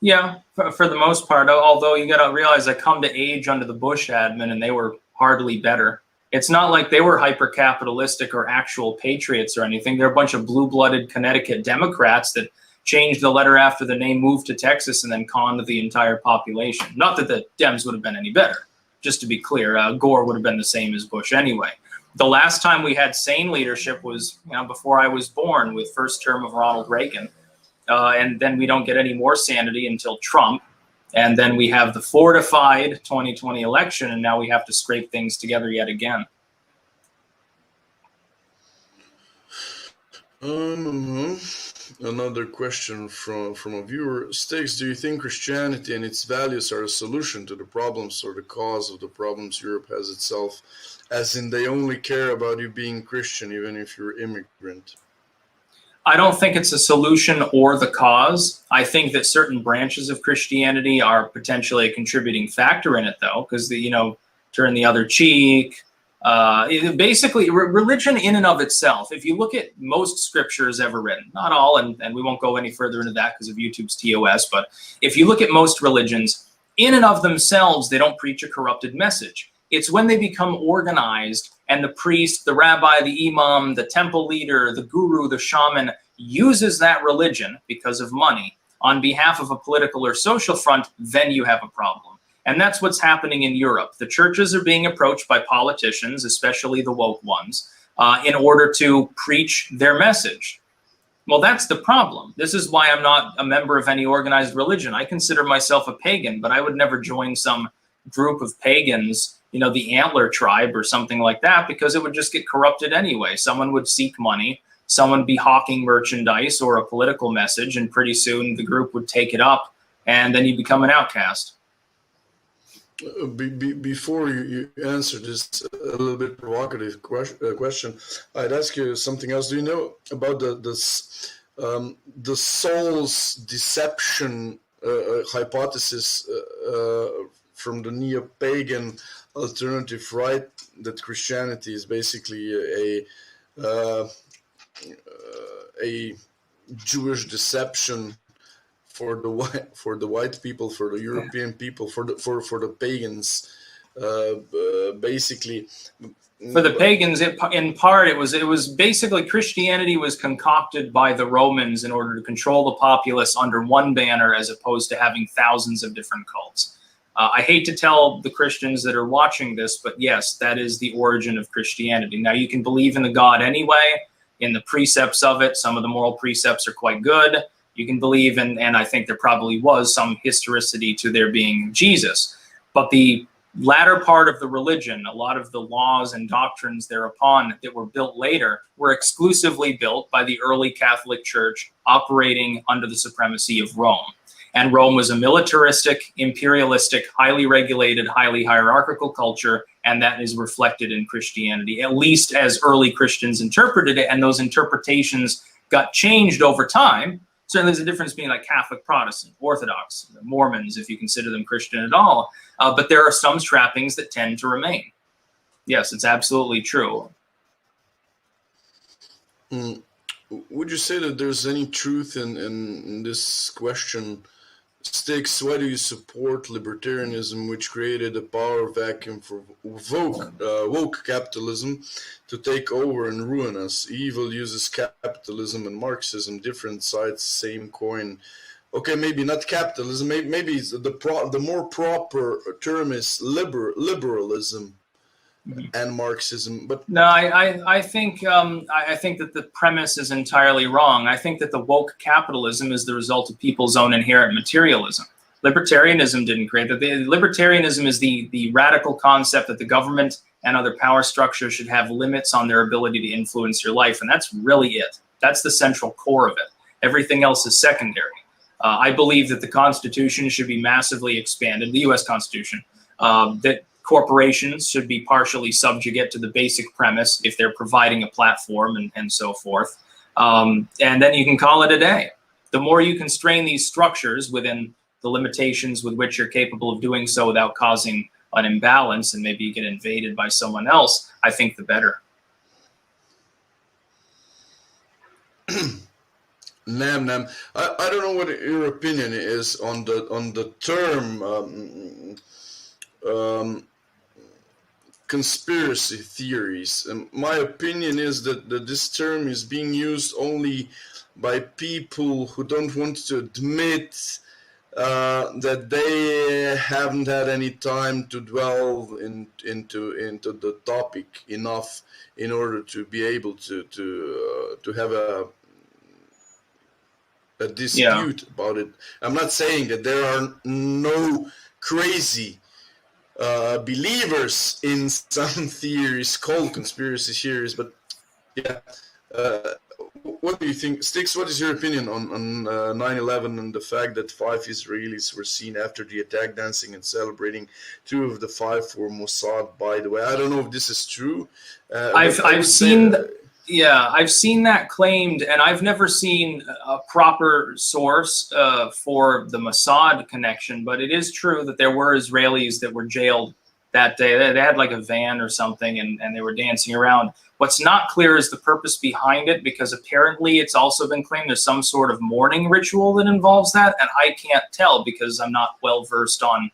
Yeah, for the most part, although you got to realize I come to age under the Bush admin and they were hardly better. It's not like they were hyper-capitalistic or actual patriots or anything. They're a bunch of blue-blooded Connecticut Democrats that changed the letter after the name, moved to Texas, and then conned the entire population. Not that the Dems would have been any better, just to be clear. Gore would have been the same as Bush anyway. The last time we had sane leadership was before I was born, with first term of Ronald Reagan. And then we don't get any more sanity until Trump. And then we have the fortified 2020 election, and now we have to scrape things together yet again. Another question from a viewer. Styx, do you think Christianity and its values are a solution to the problems or the cause of the problems Europe has itself? As in, they only care about you being Christian, even if you're immigrant. I don't think it's a solution or the cause. I think that certain branches of Christianity are potentially a contributing factor in it, though, because turn the other cheek. Basically, religion in and of itself, if you look at most scriptures ever written, not all, and we won't go any further into that because of YouTube's TOS, but if you look at most religions, in and of themselves, they don't preach a corrupted message. It's when they become organized and the priest, the rabbi, the imam, the temple leader, the guru, the shaman uses that religion because of money on behalf of a political or social front, then you have a problem. And that's what's happening in Europe. The churches are being approached by politicians, especially the woke ones, in order to preach their message. Well, that's the problem. This is why I'm not a member of any organized religion. I consider myself a pagan, but I would never join some group of pagans, the Antler tribe or something like that, because it would just get corrupted anyway. Someone would seek money, someone would be hawking merchandise or a political message, and pretty soon the group would take it up, and then you become an outcast. Before you answer this a little bit provocative question, I'd ask you something else. Do you know about the soul's deception hypothesis from the neo-pagan alternative right, that Christianity is basically a Jewish deception for the white people, for the European people, for the pagans, basically. For the pagans, in part, it was basically Christianity was concocted by the Romans in order to control the populace under one banner, as opposed to having thousands of different cults. I hate to tell the Christians that are watching this, but yes, that is the origin of Christianity. Now, you can believe in the God anyway, in the precepts of it. Some of the moral precepts are quite good. You can believe in, and I think there probably was some historicity to there being Jesus. But the latter part of the religion, a lot of the laws and doctrines thereupon that were built later, were exclusively built by the early Catholic Church operating under the supremacy of Rome. And Rome was a militaristic, imperialistic, highly regulated, highly hierarchical culture, and that is reflected in Christianity, at least as early Christians interpreted it, and those interpretations got changed over time. Certainly there's a difference between like Catholic, Protestant, Orthodox, Mormons, if you consider them Christian at all, but there are some trappings that tend to remain. Yes, it's absolutely true. Would you say that there's any truth in this question? Styx, why do you support libertarianism, which created a power vacuum for woke capitalism to take over and ruin us? Evil uses capitalism and Marxism, different sides, same coin. Okay, maybe not capitalism. Maybe the more proper term is liberalism and Marxism. But no, I think that the premise is entirely wrong. I think that the woke capitalism is the result of people's own inherent materialism. Libertarianism didn't create that. Libertarianism is the radical concept that the government and other power structures should have limits on their ability to influence your life, and that's really it. That's the central core of it. Everything else is secondary. I believe that the Constitution should be massively expanded, the U.S. Constitution, that corporations should be partially subjugate to the basic premise if they're providing a platform and so forth. And then you can call it a day. The more you constrain these structures within the limitations with which you're capable of doing so without causing an imbalance, and maybe you get invaded by someone else, I think the better. Nam. I don't know what your opinion is on the term conspiracy theories. My opinion is that this term is being used only by people who don't want to admit that they haven't had any time to dwell into the topic enough in order to be able to have a dispute about it. I'm not saying that there are no crazy believers in some theories called conspiracy theories, but yeah. What do you think, Styx? What is your opinion on 9/11 and the fact that 5 Israelis were seen after the attack dancing and celebrating? 2 of the 5 were Mossad, by the way. I don't know if this is true. I've seen that claimed, and I've never seen a proper source for the Mossad connection, but it is true that there were Israelis that were jailed that day. They had like a van or something, and they were dancing around. What's not clear is the purpose behind it, because apparently it's also been claimed there's some sort of mourning ritual that involves that, and I can't tell because I'm not well versed on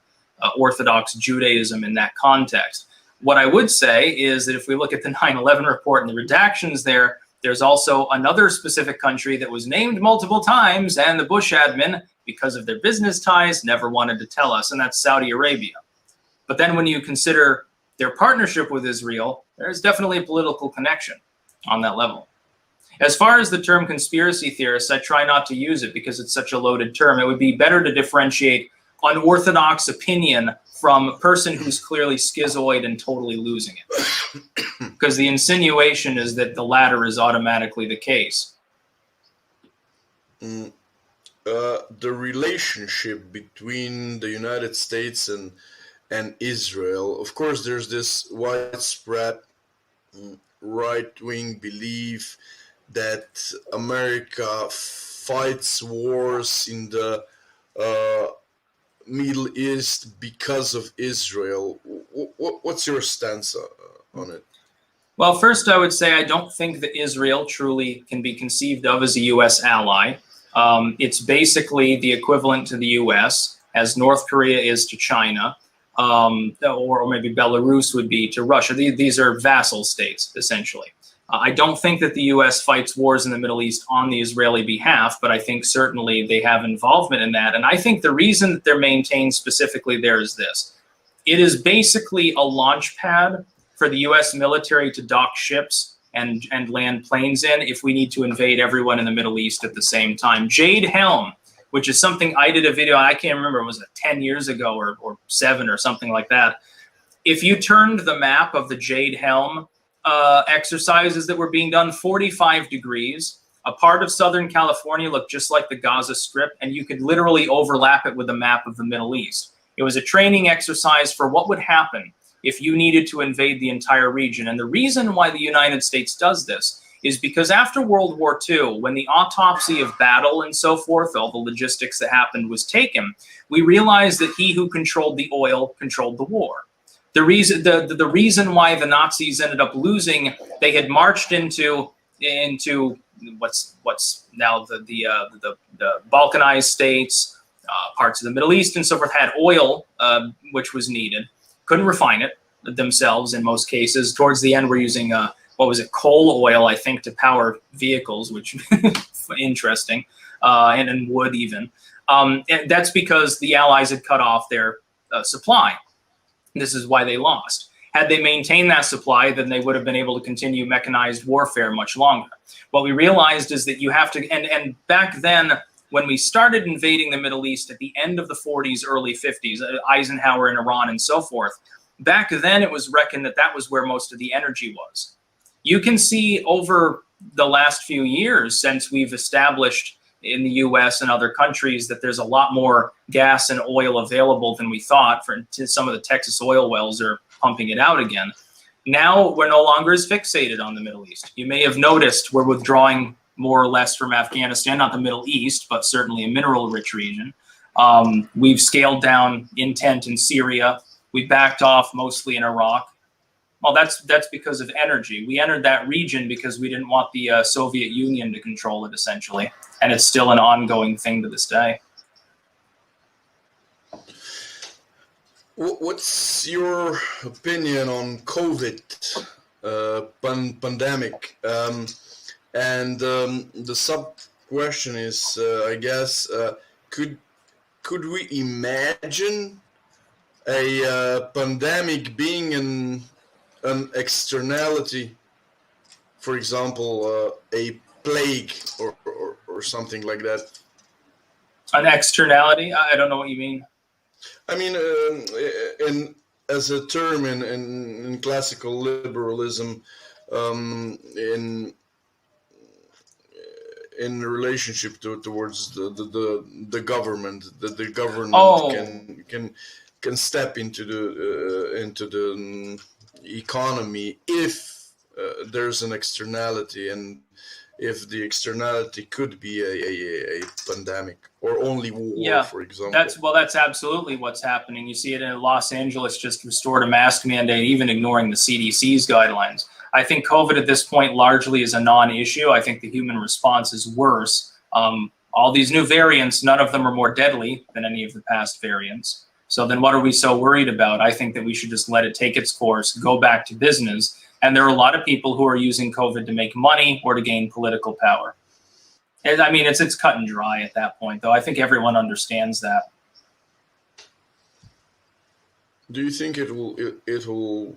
Orthodox Judaism in that context. What I would say is that if we look at the 9/11 report and the redactions there, there's also another specific country that was named multiple times, and the Bush admin, because of their business ties, never wanted to tell us, and that's Saudi Arabia. But then when you consider their partnership with Israel, there's definitely a political connection on that level. As far as the term conspiracy theorist, I try not to use it because it's such a loaded term. It would be better to differentiate unorthodox opinion from a person who's clearly schizoid and totally losing it. Because the insinuation is that the latter is automatically the case. The relationship between the United States and Israel, of course, there's this widespread right-wing belief that America fights wars in the Middle East because of Israel. What's your stance on it? Well, first I would say I don't think that Israel truly can be conceived of as a U.S. ally. It's basically the equivalent to the U.S. as North Korea is to China. Or maybe Belarus would be to Russia. These are vassal states, essentially. I don't think that the U.S. fights wars in the Middle East on the Israeli behalf, but I think certainly they have involvement in that. And I think the reason that they're maintained specifically there is this. It is basically a launch pad for the U.S. military to dock ships and land planes in if we need to invade everyone in the Middle East at the same time. Jade Helm, which is something I did a video, I can't remember, was it 10 years ago or 7 or something like that. If you turned the map of the Jade Helm exercises that were being done 45 degrees, a part of Southern California looked just like the Gaza Strip, and you could literally overlap it with a map of the Middle East. It was a training exercise for what would happen if you needed to invade the entire region. And the reason why the United States does this is because after World War II, when the autopsy of battle and so forth, all the logistics that happened was taken, we realized that he who controlled the oil controlled the war. The reason why the Nazis ended up losing, they had marched into what's now the Balkanized states, parts of the Middle East and so forth, had oil, which was needed. Couldn't refine it themselves in most cases. Towards the end, we're using coal oil, I think, to power vehicles, which interesting, and wood even. And that's because the Allies had cut off their supply. This is why they lost. Had they maintained that supply, then they would have been able to continue mechanized warfare much longer. What we realized is that you have to, and back then, when we started invading the Middle East at the end of the 40s, early 50s, Eisenhower in Iran and so forth, back then it was reckoned that that was where most of the energy was. You can see over the last few years, since we've established in the US and other countries that there's a lot more gas and oil available than we thought. Some of the Texas oil wells are pumping it out again. Now we're no longer as fixated on the Middle East. You may have noticed we're withdrawing more or less from Afghanistan, not the Middle East, but certainly a mineral-rich region. We've scaled down intent in Syria. We backed off mostly in Iraq. Well, that's because of energy. We entered that region because we didn't want the Soviet Union to control it, essentially. And it's still an ongoing thing to this day. What's your opinion on COVID pandemic? The sub question is, I guess, could we imagine a pandemic being an externality, for example, a plague or something like that? An externality? I don't know what you mean. I mean, as a term in classical liberalism, in relationship towards the government, that the government can step into the economy if there's an externality, and if the externality could be a pandemic or only war, for example. That's absolutely what's happening. You see it in Los Angeles, just restored a mask mandate, even ignoring the CDC's guidelines. I think COVID at this point largely is a non-issue. I think the human response is worse. All these new variants, none of them are more deadly than any of the past variants. So then what are we so worried about? I think that we should just let it take its course, go back to business. And there are a lot of people who are using COVID to make money or to gain political power. And I mean, it's cut and dry at that point, though. I think everyone understands that. Do you think it will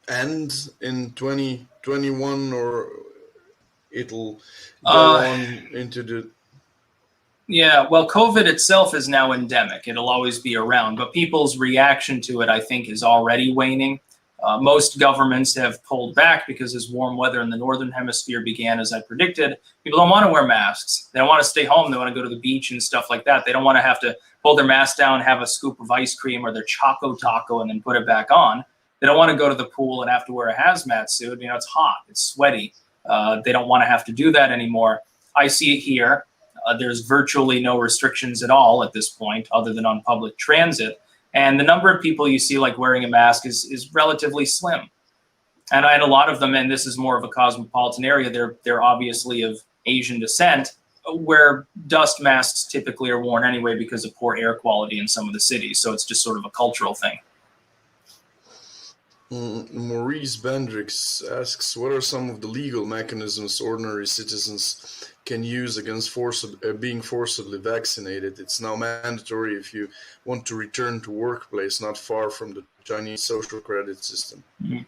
end in 2021, or it'll go on into the... Yeah, well, COVID itself is now endemic. It'll always be around, but people's reaction to it, I think, is already waning. Most governments have pulled back because as warm weather in the northern hemisphere began, as I predicted, people don't want to wear masks. They don't want to stay home. They want to go to the beach and stuff like that. They don't want to have to pull their mask down, have a scoop of ice cream or their Choco Taco and then put it back on. They don't want to go to the pool and have to wear a hazmat suit. You know, it's hot, it's sweaty. They don't want to have to do that anymore. I see it here. There's virtually no restrictions at all at this point, other than on public transit. And the number of people you see like wearing a mask is relatively slim. And a lot of them, and this is more of a cosmopolitan area, they're obviously of Asian descent, where dust masks typically are worn anyway because of poor air quality in some of the cities. So it's just sort of a cultural thing. Maurice Bendrix asks, what are some of the legal mechanisms ordinary citizens can use against being forcibly vaccinated? It's now mandatory if you want to return to workplace not far from the Chinese social credit system. Mm-hmm.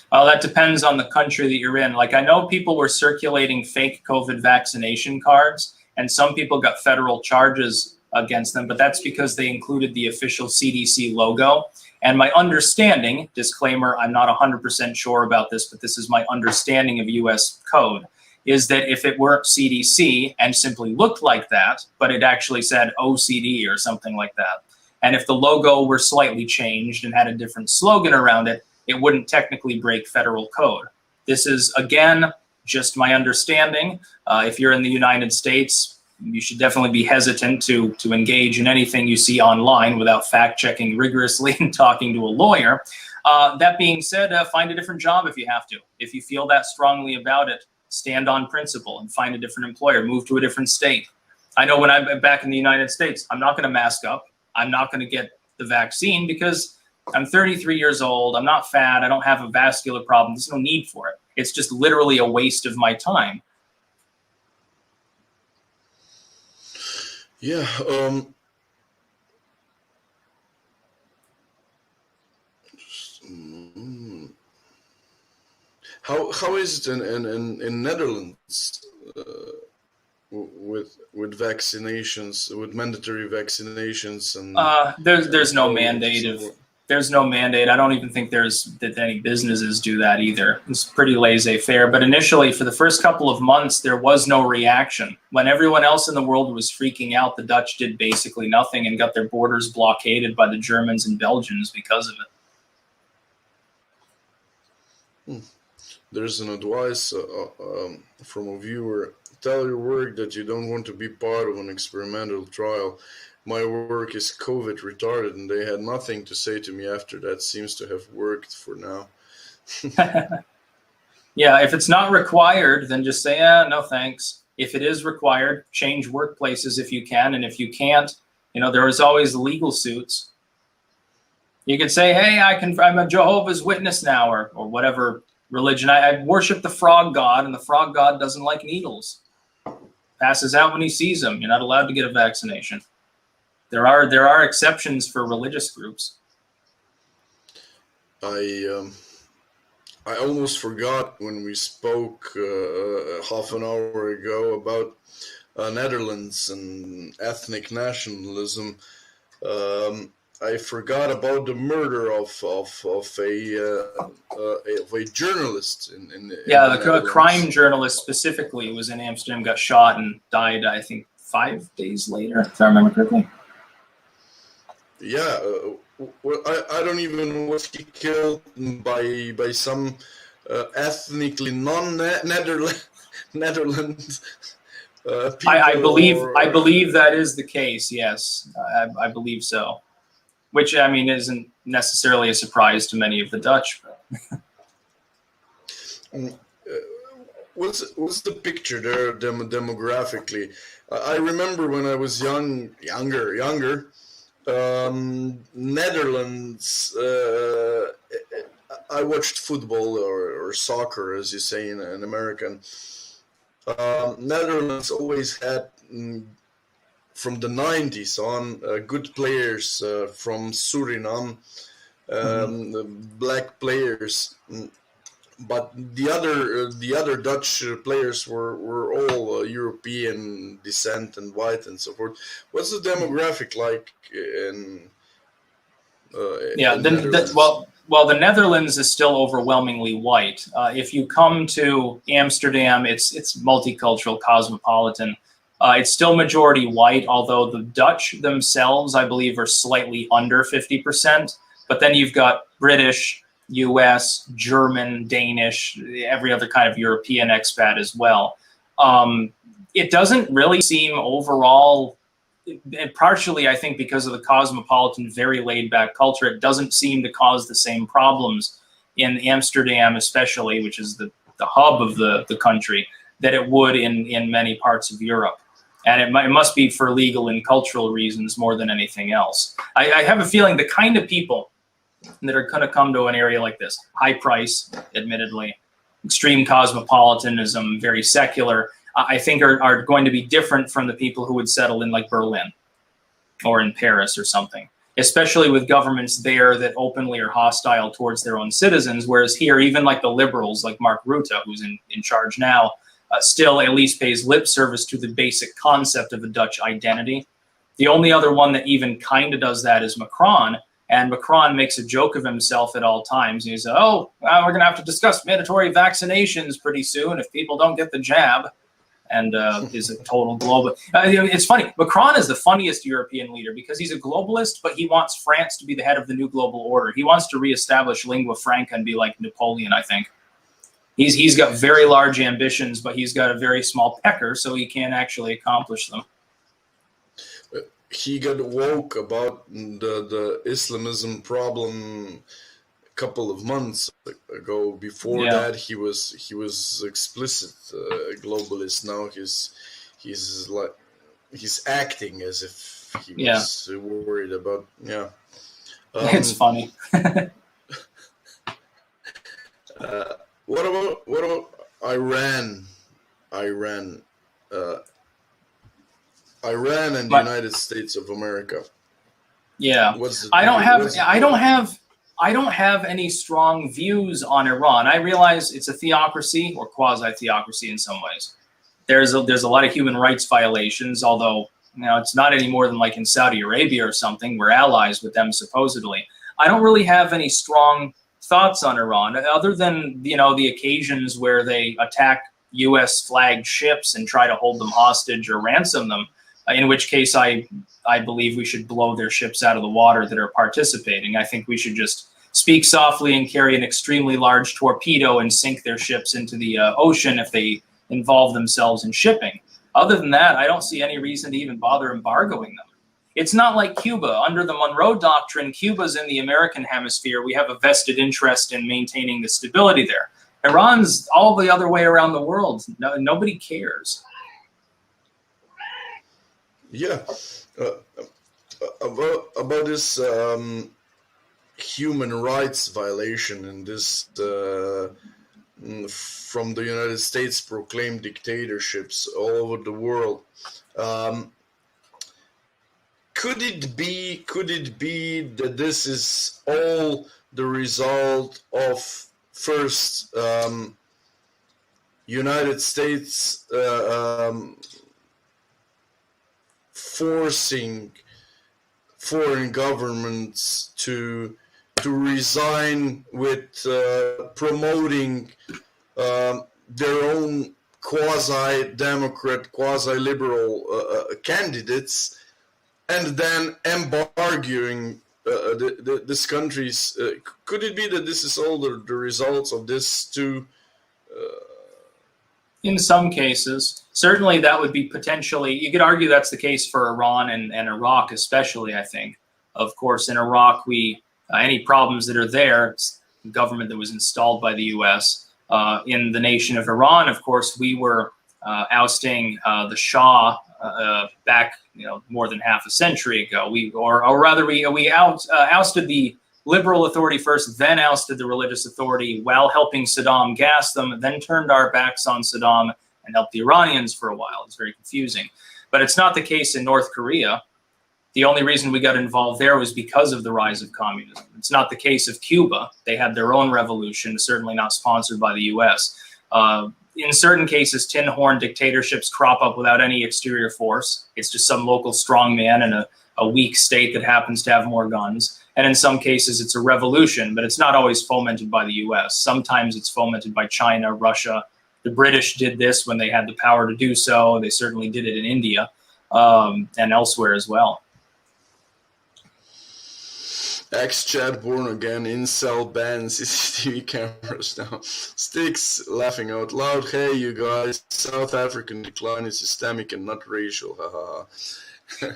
Well, that depends on the country that you're in. Like, I know people were circulating fake COVID vaccination cards, and some people got federal charges against them, but that's because they included the official CDC logo. And my understanding, disclaimer, I'm not 100% sure about this, but this is my understanding of US code, is that if it weren't CDC and simply looked like that, but it actually said OCD or something like that, and if the logo were slightly changed and had a different slogan around it, it wouldn't technically break federal code. This is, again, just my understanding. If you're in the United States, you should definitely be hesitant to engage in anything you see online without fact-checking rigorously and talking to a lawyer. That being said, find a different job if you have to. If you feel that strongly about it, stand on principle and find a different employer, move to a different state. I know when I'm back in the United States, I'm not going to mask up. I'm not going to get the vaccine because I'm 33 years old. I'm not fat. I don't have a vascular problem. There's no need for it. It's just literally a waste of my time. Yeah. How is it in Netherlands with vaccinations, with mandatory vaccinations? And there's no mandate of There's no mandate. I don't even think that any businesses do that either. It's pretty laissez-faire. But initially, for the first couple of months, there was no reaction. When everyone else in the world was freaking out, the Dutch did basically nothing and got their borders blockaded by the Germans and Belgians because of it. There's an advice from a viewer. Tell your work that you don't want to be part of an experimental trial. My work is COVID retarded, and they had nothing to say to me after that. Seems to have worked for now. Yeah, if it's not required, then just say, no thanks. If it is required, change workplaces if you can, and if you can't, there is always legal suits. You can say, hey, I'm a Jehovah's Witness now, or whatever religion. I worship the frog god, and the frog god doesn't like needles. Passes out when he sees them. You're not allowed to get a vaccination. There are exceptions for religious groups. I almost forgot when we spoke half an hour ago about Netherlands and ethnic nationalism. I forgot about the murder of a journalist in a crime journalist specifically was in Amsterdam, got shot and died, I think, 5 days later, if I remember correctly. Yeah, well, I don't even know, was he killed by some ethnically non-Netherlands people? I believe that is the case. Yes, I believe so. Which, I mean, isn't necessarily a surprise to many of the Dutch. What's the picture there demographically? I remember when I was younger. Netherlands. I watched football or soccer, as you say in American. Netherlands always had, from the 90s on, good players from Suriname, black players, but the other Dutch players were all European descent and white and so forth. What's the demographic like in Netherlands? Well, the Netherlands is still overwhelmingly white. If you come to Amsterdam, it's multicultural, cosmopolitan. It's still majority white, although the Dutch themselves, I believe, are slightly under 50%. But then you've got British, US, German, Danish, every other kind of European expat as well. It doesn't really seem overall, and partially I think because of the cosmopolitan, very laid-back culture, it doesn't seem to cause the same problems in Amsterdam especially, which is the hub of the country, that it would in many parts of Europe. And it must be for legal and cultural reasons more than anything else. I have a feeling the kind of people that are going to come to an area like this, high price, admittedly, extreme cosmopolitanism, very secular, I think are going to be different from the people who would settle in like Berlin or in Paris or something, especially with governments there that openly are hostile towards their own citizens, whereas here, even like the liberals, like Mark Rutte, who's in charge now, still at least pays lip service to the basic concept of a Dutch identity. The only other one that even kind of does that is Macron, and Macron makes a joke of himself at all times. He says, oh, well, we're going to have to discuss mandatory vaccinations pretty soon if people don't get the jab, and is a total global. It's funny, Macron is the funniest European leader because he's a globalist, but he wants France to be the head of the new global order. He wants to reestablish lingua franca and be like Napoleon, I think. He's got very large ambitions, but he's got a very small pecker, so he can't actually accomplish them. He got woke about the Islamism problem a couple of months ago. Before that, he was explicit globalist. Now he's acting as if he was worried about. Yeah, it's funny. What about Iran? Iran and the United States of America. Yeah, I don't have any strong views on Iran. I realize it's a theocracy or quasi-theocracy in some ways. There's a lot of human rights violations, although it's not any more than like in Saudi Arabia or something. We're allies with them supposedly. I don't really have any strong thoughts on Iran, other than, you know, the occasions where they attack U.S. flagged ships and try to hold them hostage or ransom them, in which case I believe we should blow their ships out of the water that are participating. I think we should just speak softly and carry an extremely large torpedo and sink their ships into the ocean if they involve themselves in shipping. Other than that, I don't see any reason to even bother embargoing them. It's not like Cuba. Under the Monroe Doctrine, Cuba's in the American hemisphere. We have a vested interest in maintaining the stability there. Iran's all the other way around the world. Nobody cares. Yeah. About this human rights violation and this from the United States proclaimed dictatorships all over the world. Could it be that this is all the result of first United States forcing foreign governments to resign with promoting their own quasi-democrat, quasi-liberal candidates, and then embargoing these countries? Could it be that this is all the results of this too? In some cases, certainly that would be potentially, you could argue that's the case for Iran and Iraq especially, I think. Of course, in Iraq, any problems that are there, it's the government that was installed by the U.S. In the nation of Iran, of course, we were ousting the Shah back, more than half a century ago. We ousted the liberal authority first, then ousted the religious authority while helping Saddam gas them, then turned our backs on Saddam and helped the Iranians for a while. It's very confusing. But it's not the case in North Korea. The only reason we got involved there was because of the rise of communism. It's not the case of Cuba. They had their own revolution, certainly not sponsored by the U.S. In certain cases, tin horn dictatorships crop up without any exterior force. It's just some local strongman in a weak state that happens to have more guns. And in some cases, it's a revolution, but it's not always fomented by the U.S. Sometimes it's fomented by China, Russia. The British did this when they had the power to do so. They certainly did it in India and elsewhere as well. Ex-Chad born again, incel ban, CCTV cameras now. Styx laughing out loud. Hey, you guys, South African decline is systemic and not racial. Haha.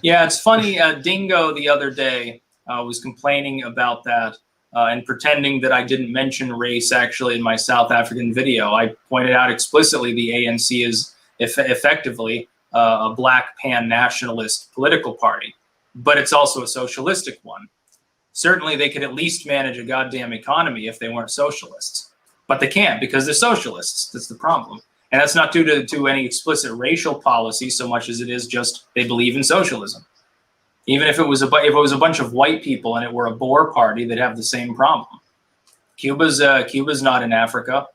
Yeah, it's funny. Dingo the other day was complaining about that and pretending that I didn't mention race actually in my South African video. I pointed out explicitly the ANC is effectively a black pan-nationalist political party, but it's also a socialistic one. Certainly they could at least manage a goddamn economy if they weren't socialists. But they can't because they're socialists. That's the problem. And that's not due to any explicit racial policy so much as it is just they believe in socialism. Even if it was a bunch of white people and it were a Boer party, they'd have the same problem. Cuba's not in Africa.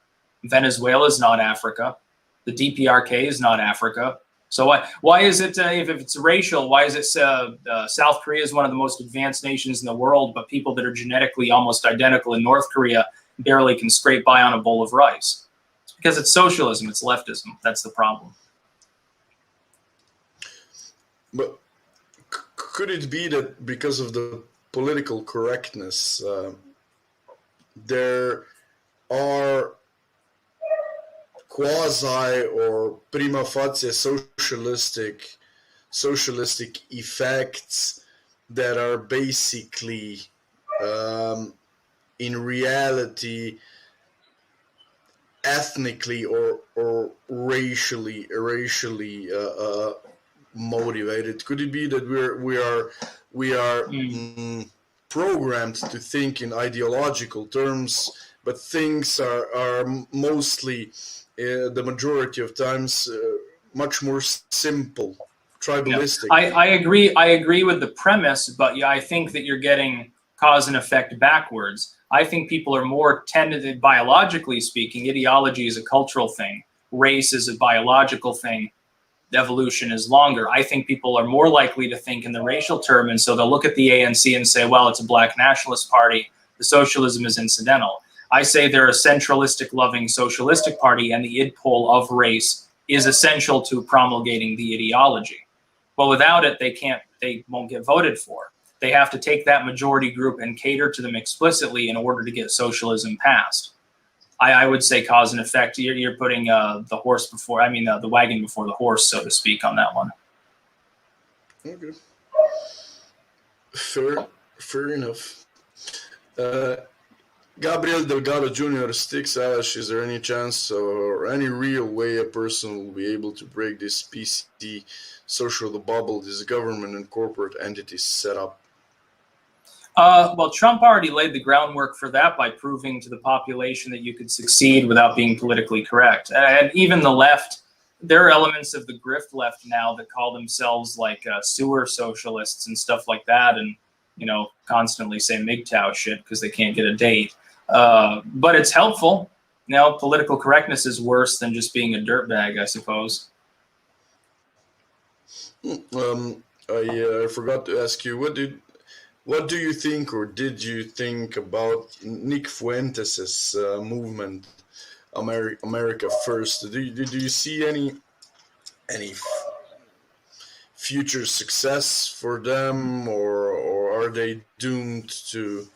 Venezuela's not Africa. The DPRK is not Africa. So why is it, if it's racial, why is it South Korea is one of the most advanced nations in the world, but people that are genetically almost identical in North Korea barely can scrape by on a bowl of rice? It's because it's socialism, it's leftism. That's the problem. But could it be that because of the political correctness, there are quasi or prima facie socialistic effects that are basically in reality ethnically or racially motivated? Could it be that we are programmed to think in ideological terms, but things are mostly the majority of times much more simple, tribalistic? Yeah. I agree with the premise, but yeah, I think that you're getting cause and effect backwards. I think people are more tended, biologically speaking, ideology is a cultural thing, race is a biological thing. evolution is longer. I think people are more likely to think in the racial term, and so they'll look at the ANC and say, well, it's a black nationalist party. The socialism is incidental. I say they're a centralistic, loving socialistic party, and the id pole of race is essential to promulgating the ideology. But without it, they won't get voted for. They have to take that majority group and cater to them explicitly in order to get socialism passed. I would say cause and effect. You're putting the horse before, the wagon before the horse, so to speak, on that one. Okay. Fair enough. Gabriel Delgado Jr. Styx asks, is there any chance or any real way a person will be able to break this PC social bubble this government and corporate entities set up? Well, Trump already laid the groundwork for that by proving to the population that you could succeed without being politically correct. And even the left, there are elements of the grift left now that call themselves like sewer socialists and stuff like that, and constantly say MGTOW shit because they can't get a date. But it's helpful. Now, political correctness is worse than just being a dirtbag, I suppose. I forgot to ask you, what do you think, or did you think about Nick Fuentes' movement, America First? Do you see any future success for them, or are they doomed to?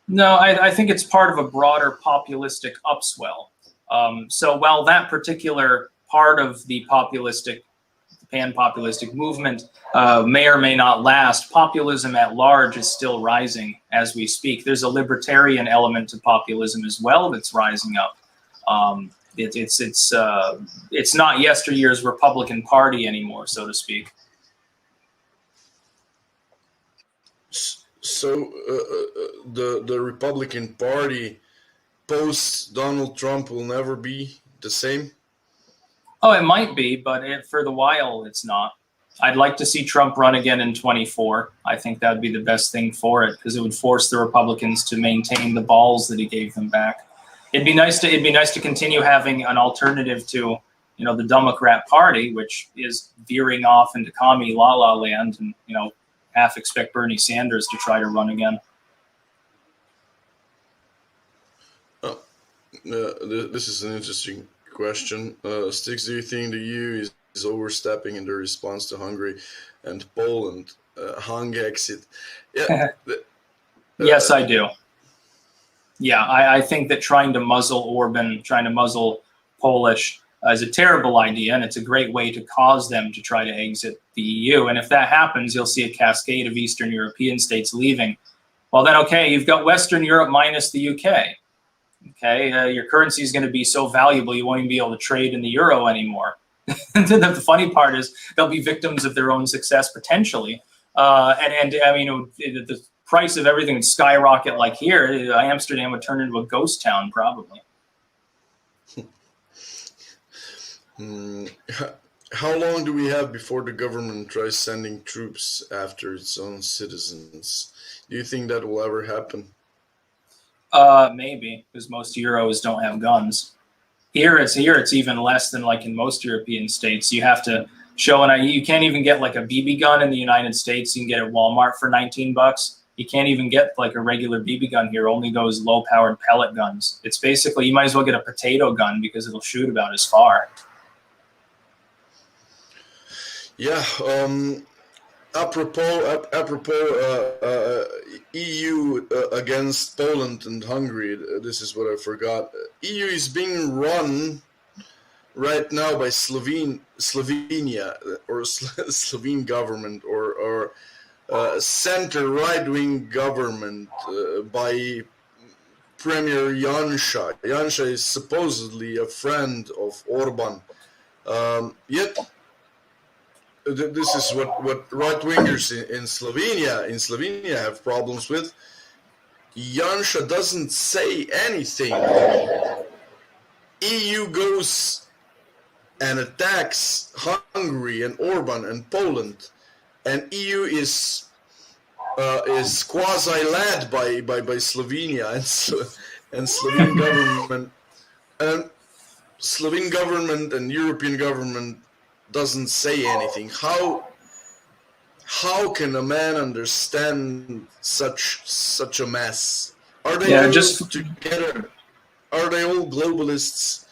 No, I think it's part of a broader populistic upswell. So while that particular part of the pan-populistic movement may or may not last, populism at large is still rising as we speak. There's a libertarian element to populism as well that's rising up. It's not yesteryear's Republican Party anymore, so to speak. So the Republican Party post Donald Trump will never be the same? Oh, it might be, but for the while, it's not. I'd like to see Trump run again in 24. I think that would be the best thing for it, because it would force the Republicans to maintain the balls that he gave them back. It'd be nice to continue having an alternative to, the Democrat Party, which is veering off into commie la la land, and half expect Bernie Sanders to try to run again. This is an interesting question. Styx, do you think the EU is overstepping in their response to Hungary and Poland? Hung exit. Yeah. Yes, I do. Yeah, I think that trying to muzzle Orban, trying to muzzle Polish is a terrible idea, and it's a great way to cause them to try to exit the EU. And if that happens, you'll see a cascade of Eastern European states leaving. Well, then, okay, you've got Western Europe minus the UK. Okay, your currency is going to be so valuable you won't even be able to trade in the euro anymore. The funny part is they'll be victims of their own success potentially. The price of everything would skyrocket like here. Amsterdam would turn into a ghost town probably. How long do we have before the government tries sending troops after its own citizens? Do you think that will ever happen? Maybe, because most Euros don't have guns. Here it's even less than like in most European states. You have to show you can't even get like a BB gun in the United States. You can get at Walmart for $19. You can't even get like a regular BB gun here. Only those low-powered pellet guns. It's basically, you might as well get a potato gun because it'll shoot about as far. Yeah. Apropos EU against Poland and Hungary, this is what I forgot. EU is being run right now by Slovenia or Slovene government or center right-wing government by Premier Janša. Janša is supposedly a friend of Orban. Yet this is what right-wingers in Slovenia have problems with. Janša doesn't say anything. EU goes and attacks Hungary and Orban and Poland, and EU is quasi-led by Slovenia and Slovene government. And Slovene government and European government doesn't say anything. How can a man understand such a mess? Are they all together? Are they all globalists?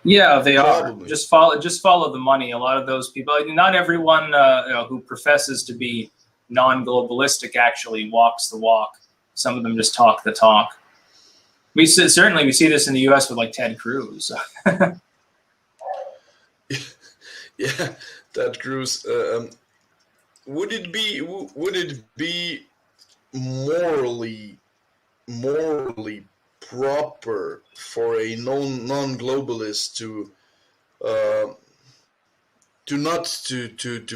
Yeah, they Probably. are. Just follow the money. A lot of those people, not everyone who professes to be non-globalistic actually walks the walk. Some of them just talk the talk. We see this in the U.S. with like Ted Cruz. Yeah, Ted Cruz. Would it be morally proper for a non-globalist to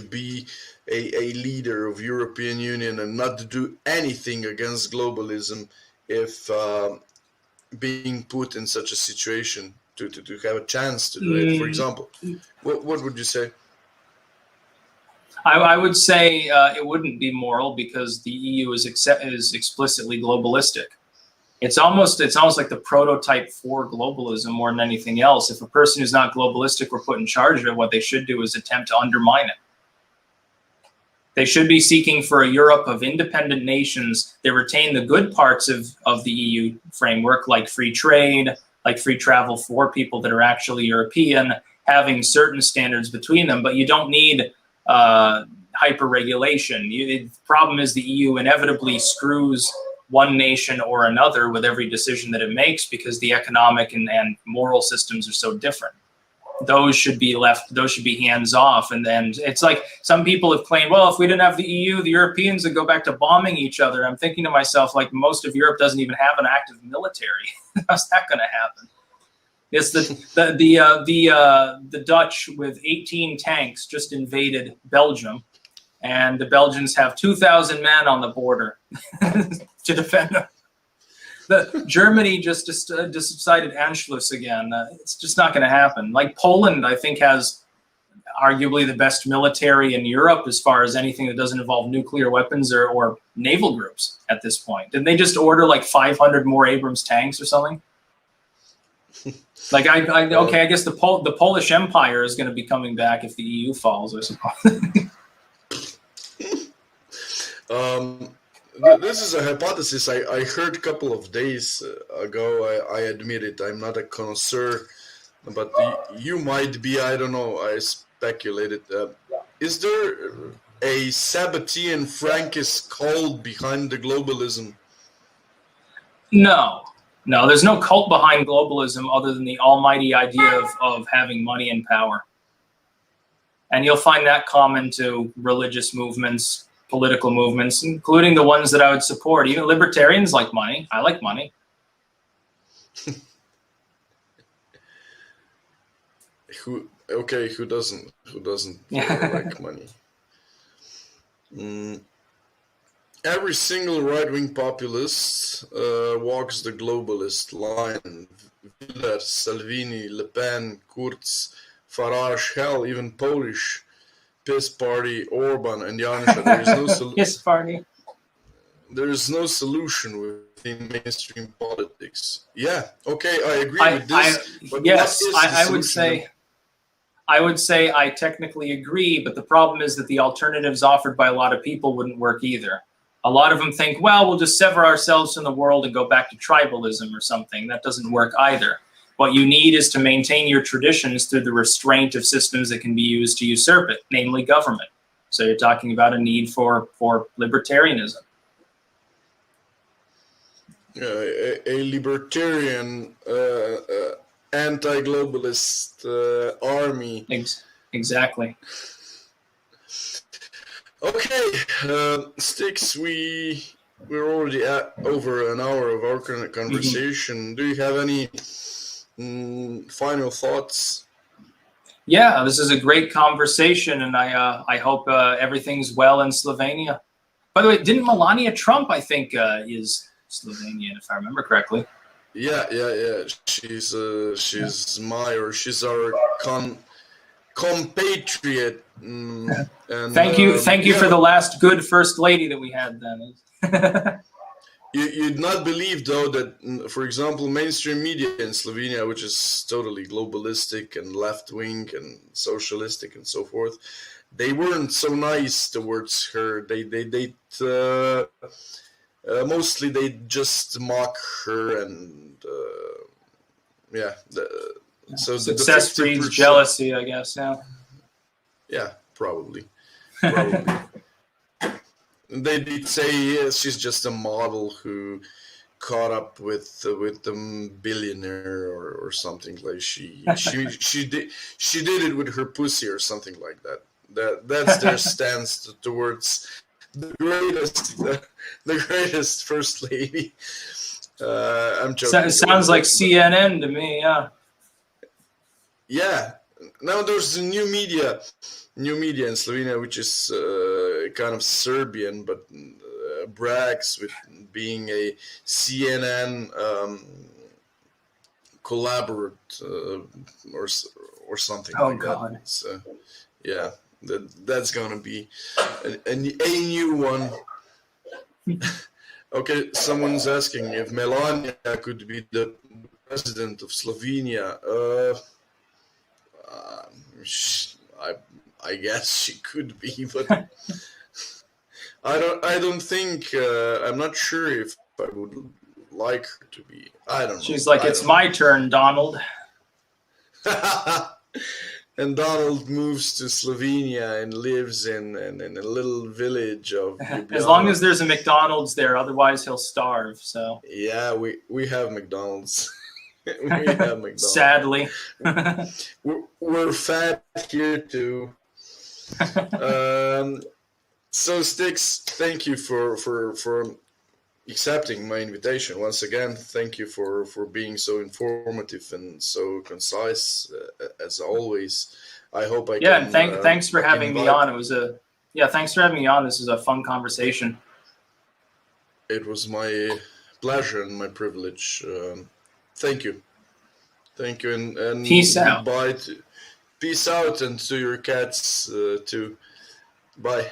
be a leader of European Union and not to do anything against globalism if being put in such a situation to have a chance to do it? For example, what would you say? I would say it wouldn't be moral because the EU is explicitly globalistic. It's almost like the prototype for globalism more than anything else. If a person who's not globalistic were put in charge of it, what they should do is attempt to undermine it. They should be seeking for a Europe of independent nations that retain the good parts of the EU framework, like free trade, like free travel for people that are actually European, having certain standards between them. But you don't need hyper-regulation. The problem is the EU inevitably screws one nation or another with every decision that it makes because the economic and moral systems are so different. Those should be hands off. And then it's like some people have claimed, well, if we didn't have the EU, the Europeans would go back to bombing each other. I'm thinking to myself, like, most of Europe doesn't even have an active military. How's that going to happen? It's the Dutch with 18 tanks just invaded Belgium, and the Belgians have 2,000 men on the border to defend them. Germany just decided Anschluss again. It's just not going to happen. Like Poland, I think, has arguably the best military in Europe as far as anything that doesn't involve nuclear weapons or naval groups at this point. Didn't they just order like 500 more Abrams tanks or something? Like I guess the Polish Empire is going to be coming back if the EU falls, I suppose. This is a hypothesis I heard a couple of days ago. I admit it. I'm not a connoisseur, but you might be. I don't know. I speculated. Is there a Sabbatean Frankist cult behind the globalism? No, there's no cult behind globalism other than the almighty idea of having money and power. And you'll find that common to religious movements, political movements, including the ones that I would support. Even libertarians like money. I like money. Who doesn't like money? Every single right-wing populist walks the globalist line. Willer, Salvini, Le Pen, Kurz, Farage, hell, even Polish piss party, Orban and Janša. There is no solution. Piss party. There is no solution within mainstream politics. Yeah, okay, I agree with this. But yes, I would say I technically agree, but the problem is that the alternatives offered by a lot of people wouldn't work either. A lot of them think, well, we'll just sever ourselves from the world and go back to tribalism or something. That doesn't work either. What you need is to maintain your traditions through the restraint of systems that can be used to usurp it, namely government. So you're talking about a need for libertarianism. A libertarian, anti-globalist army. Exactly. Okay, Styx, we're already at over an hour of our conversation. Mm-hmm. Do you have any final thoughts? Yeah, this is a great conversation, and I hope everything's well in Slovenia. By the way, didn't Melania Trump, I think, is Slovenian, if I remember correctly? Yeah. She's our compatriot. And, thank you for the last good first lady that we had then. You'd not believe, though, that, for example, mainstream media in Slovenia, which is totally globalistic and left-wing and socialistic and so forth, they weren't so nice towards her. Mostly they just mock her and yeah. So success the breeds jealousy, I guess. Yeah. Yeah, probably. They did say, yes, she's just a model who caught up with the billionaire or something, like she did it with her pussy or something like that. That's their stance towards the greatest first lady. I'm joking. It sounds like CNN to me. Yeah. Yeah. Now there's a new media in Slovenia, which is kind of Serbian, but brags with being a CNN collaborate or something like God. that. So yeah, that's gonna be a new one. Okay, someone's asking if Melania could be the president of Slovenia. I guess she could be, but I don't think. I'm not sure if I would like her to be. I don't know. She's like, it's my turn, Donald. And Donald moves to Slovenia and lives in a little village of Ljubljana. As long as there's a McDonald's there, otherwise he'll starve. So yeah, we have McDonald's. We have McDonald's. Sadly, we're fat here too. So Styx, thank you for accepting my invitation once again. Thank you for being so informative and so concise as always. I hope I can. Yeah, and thanks for having me on. Thanks for having me on. This was a fun conversation. It was my pleasure and my privilege. Thank you, and peace out. Goodbye. Peace out, and to your cats too. Bye.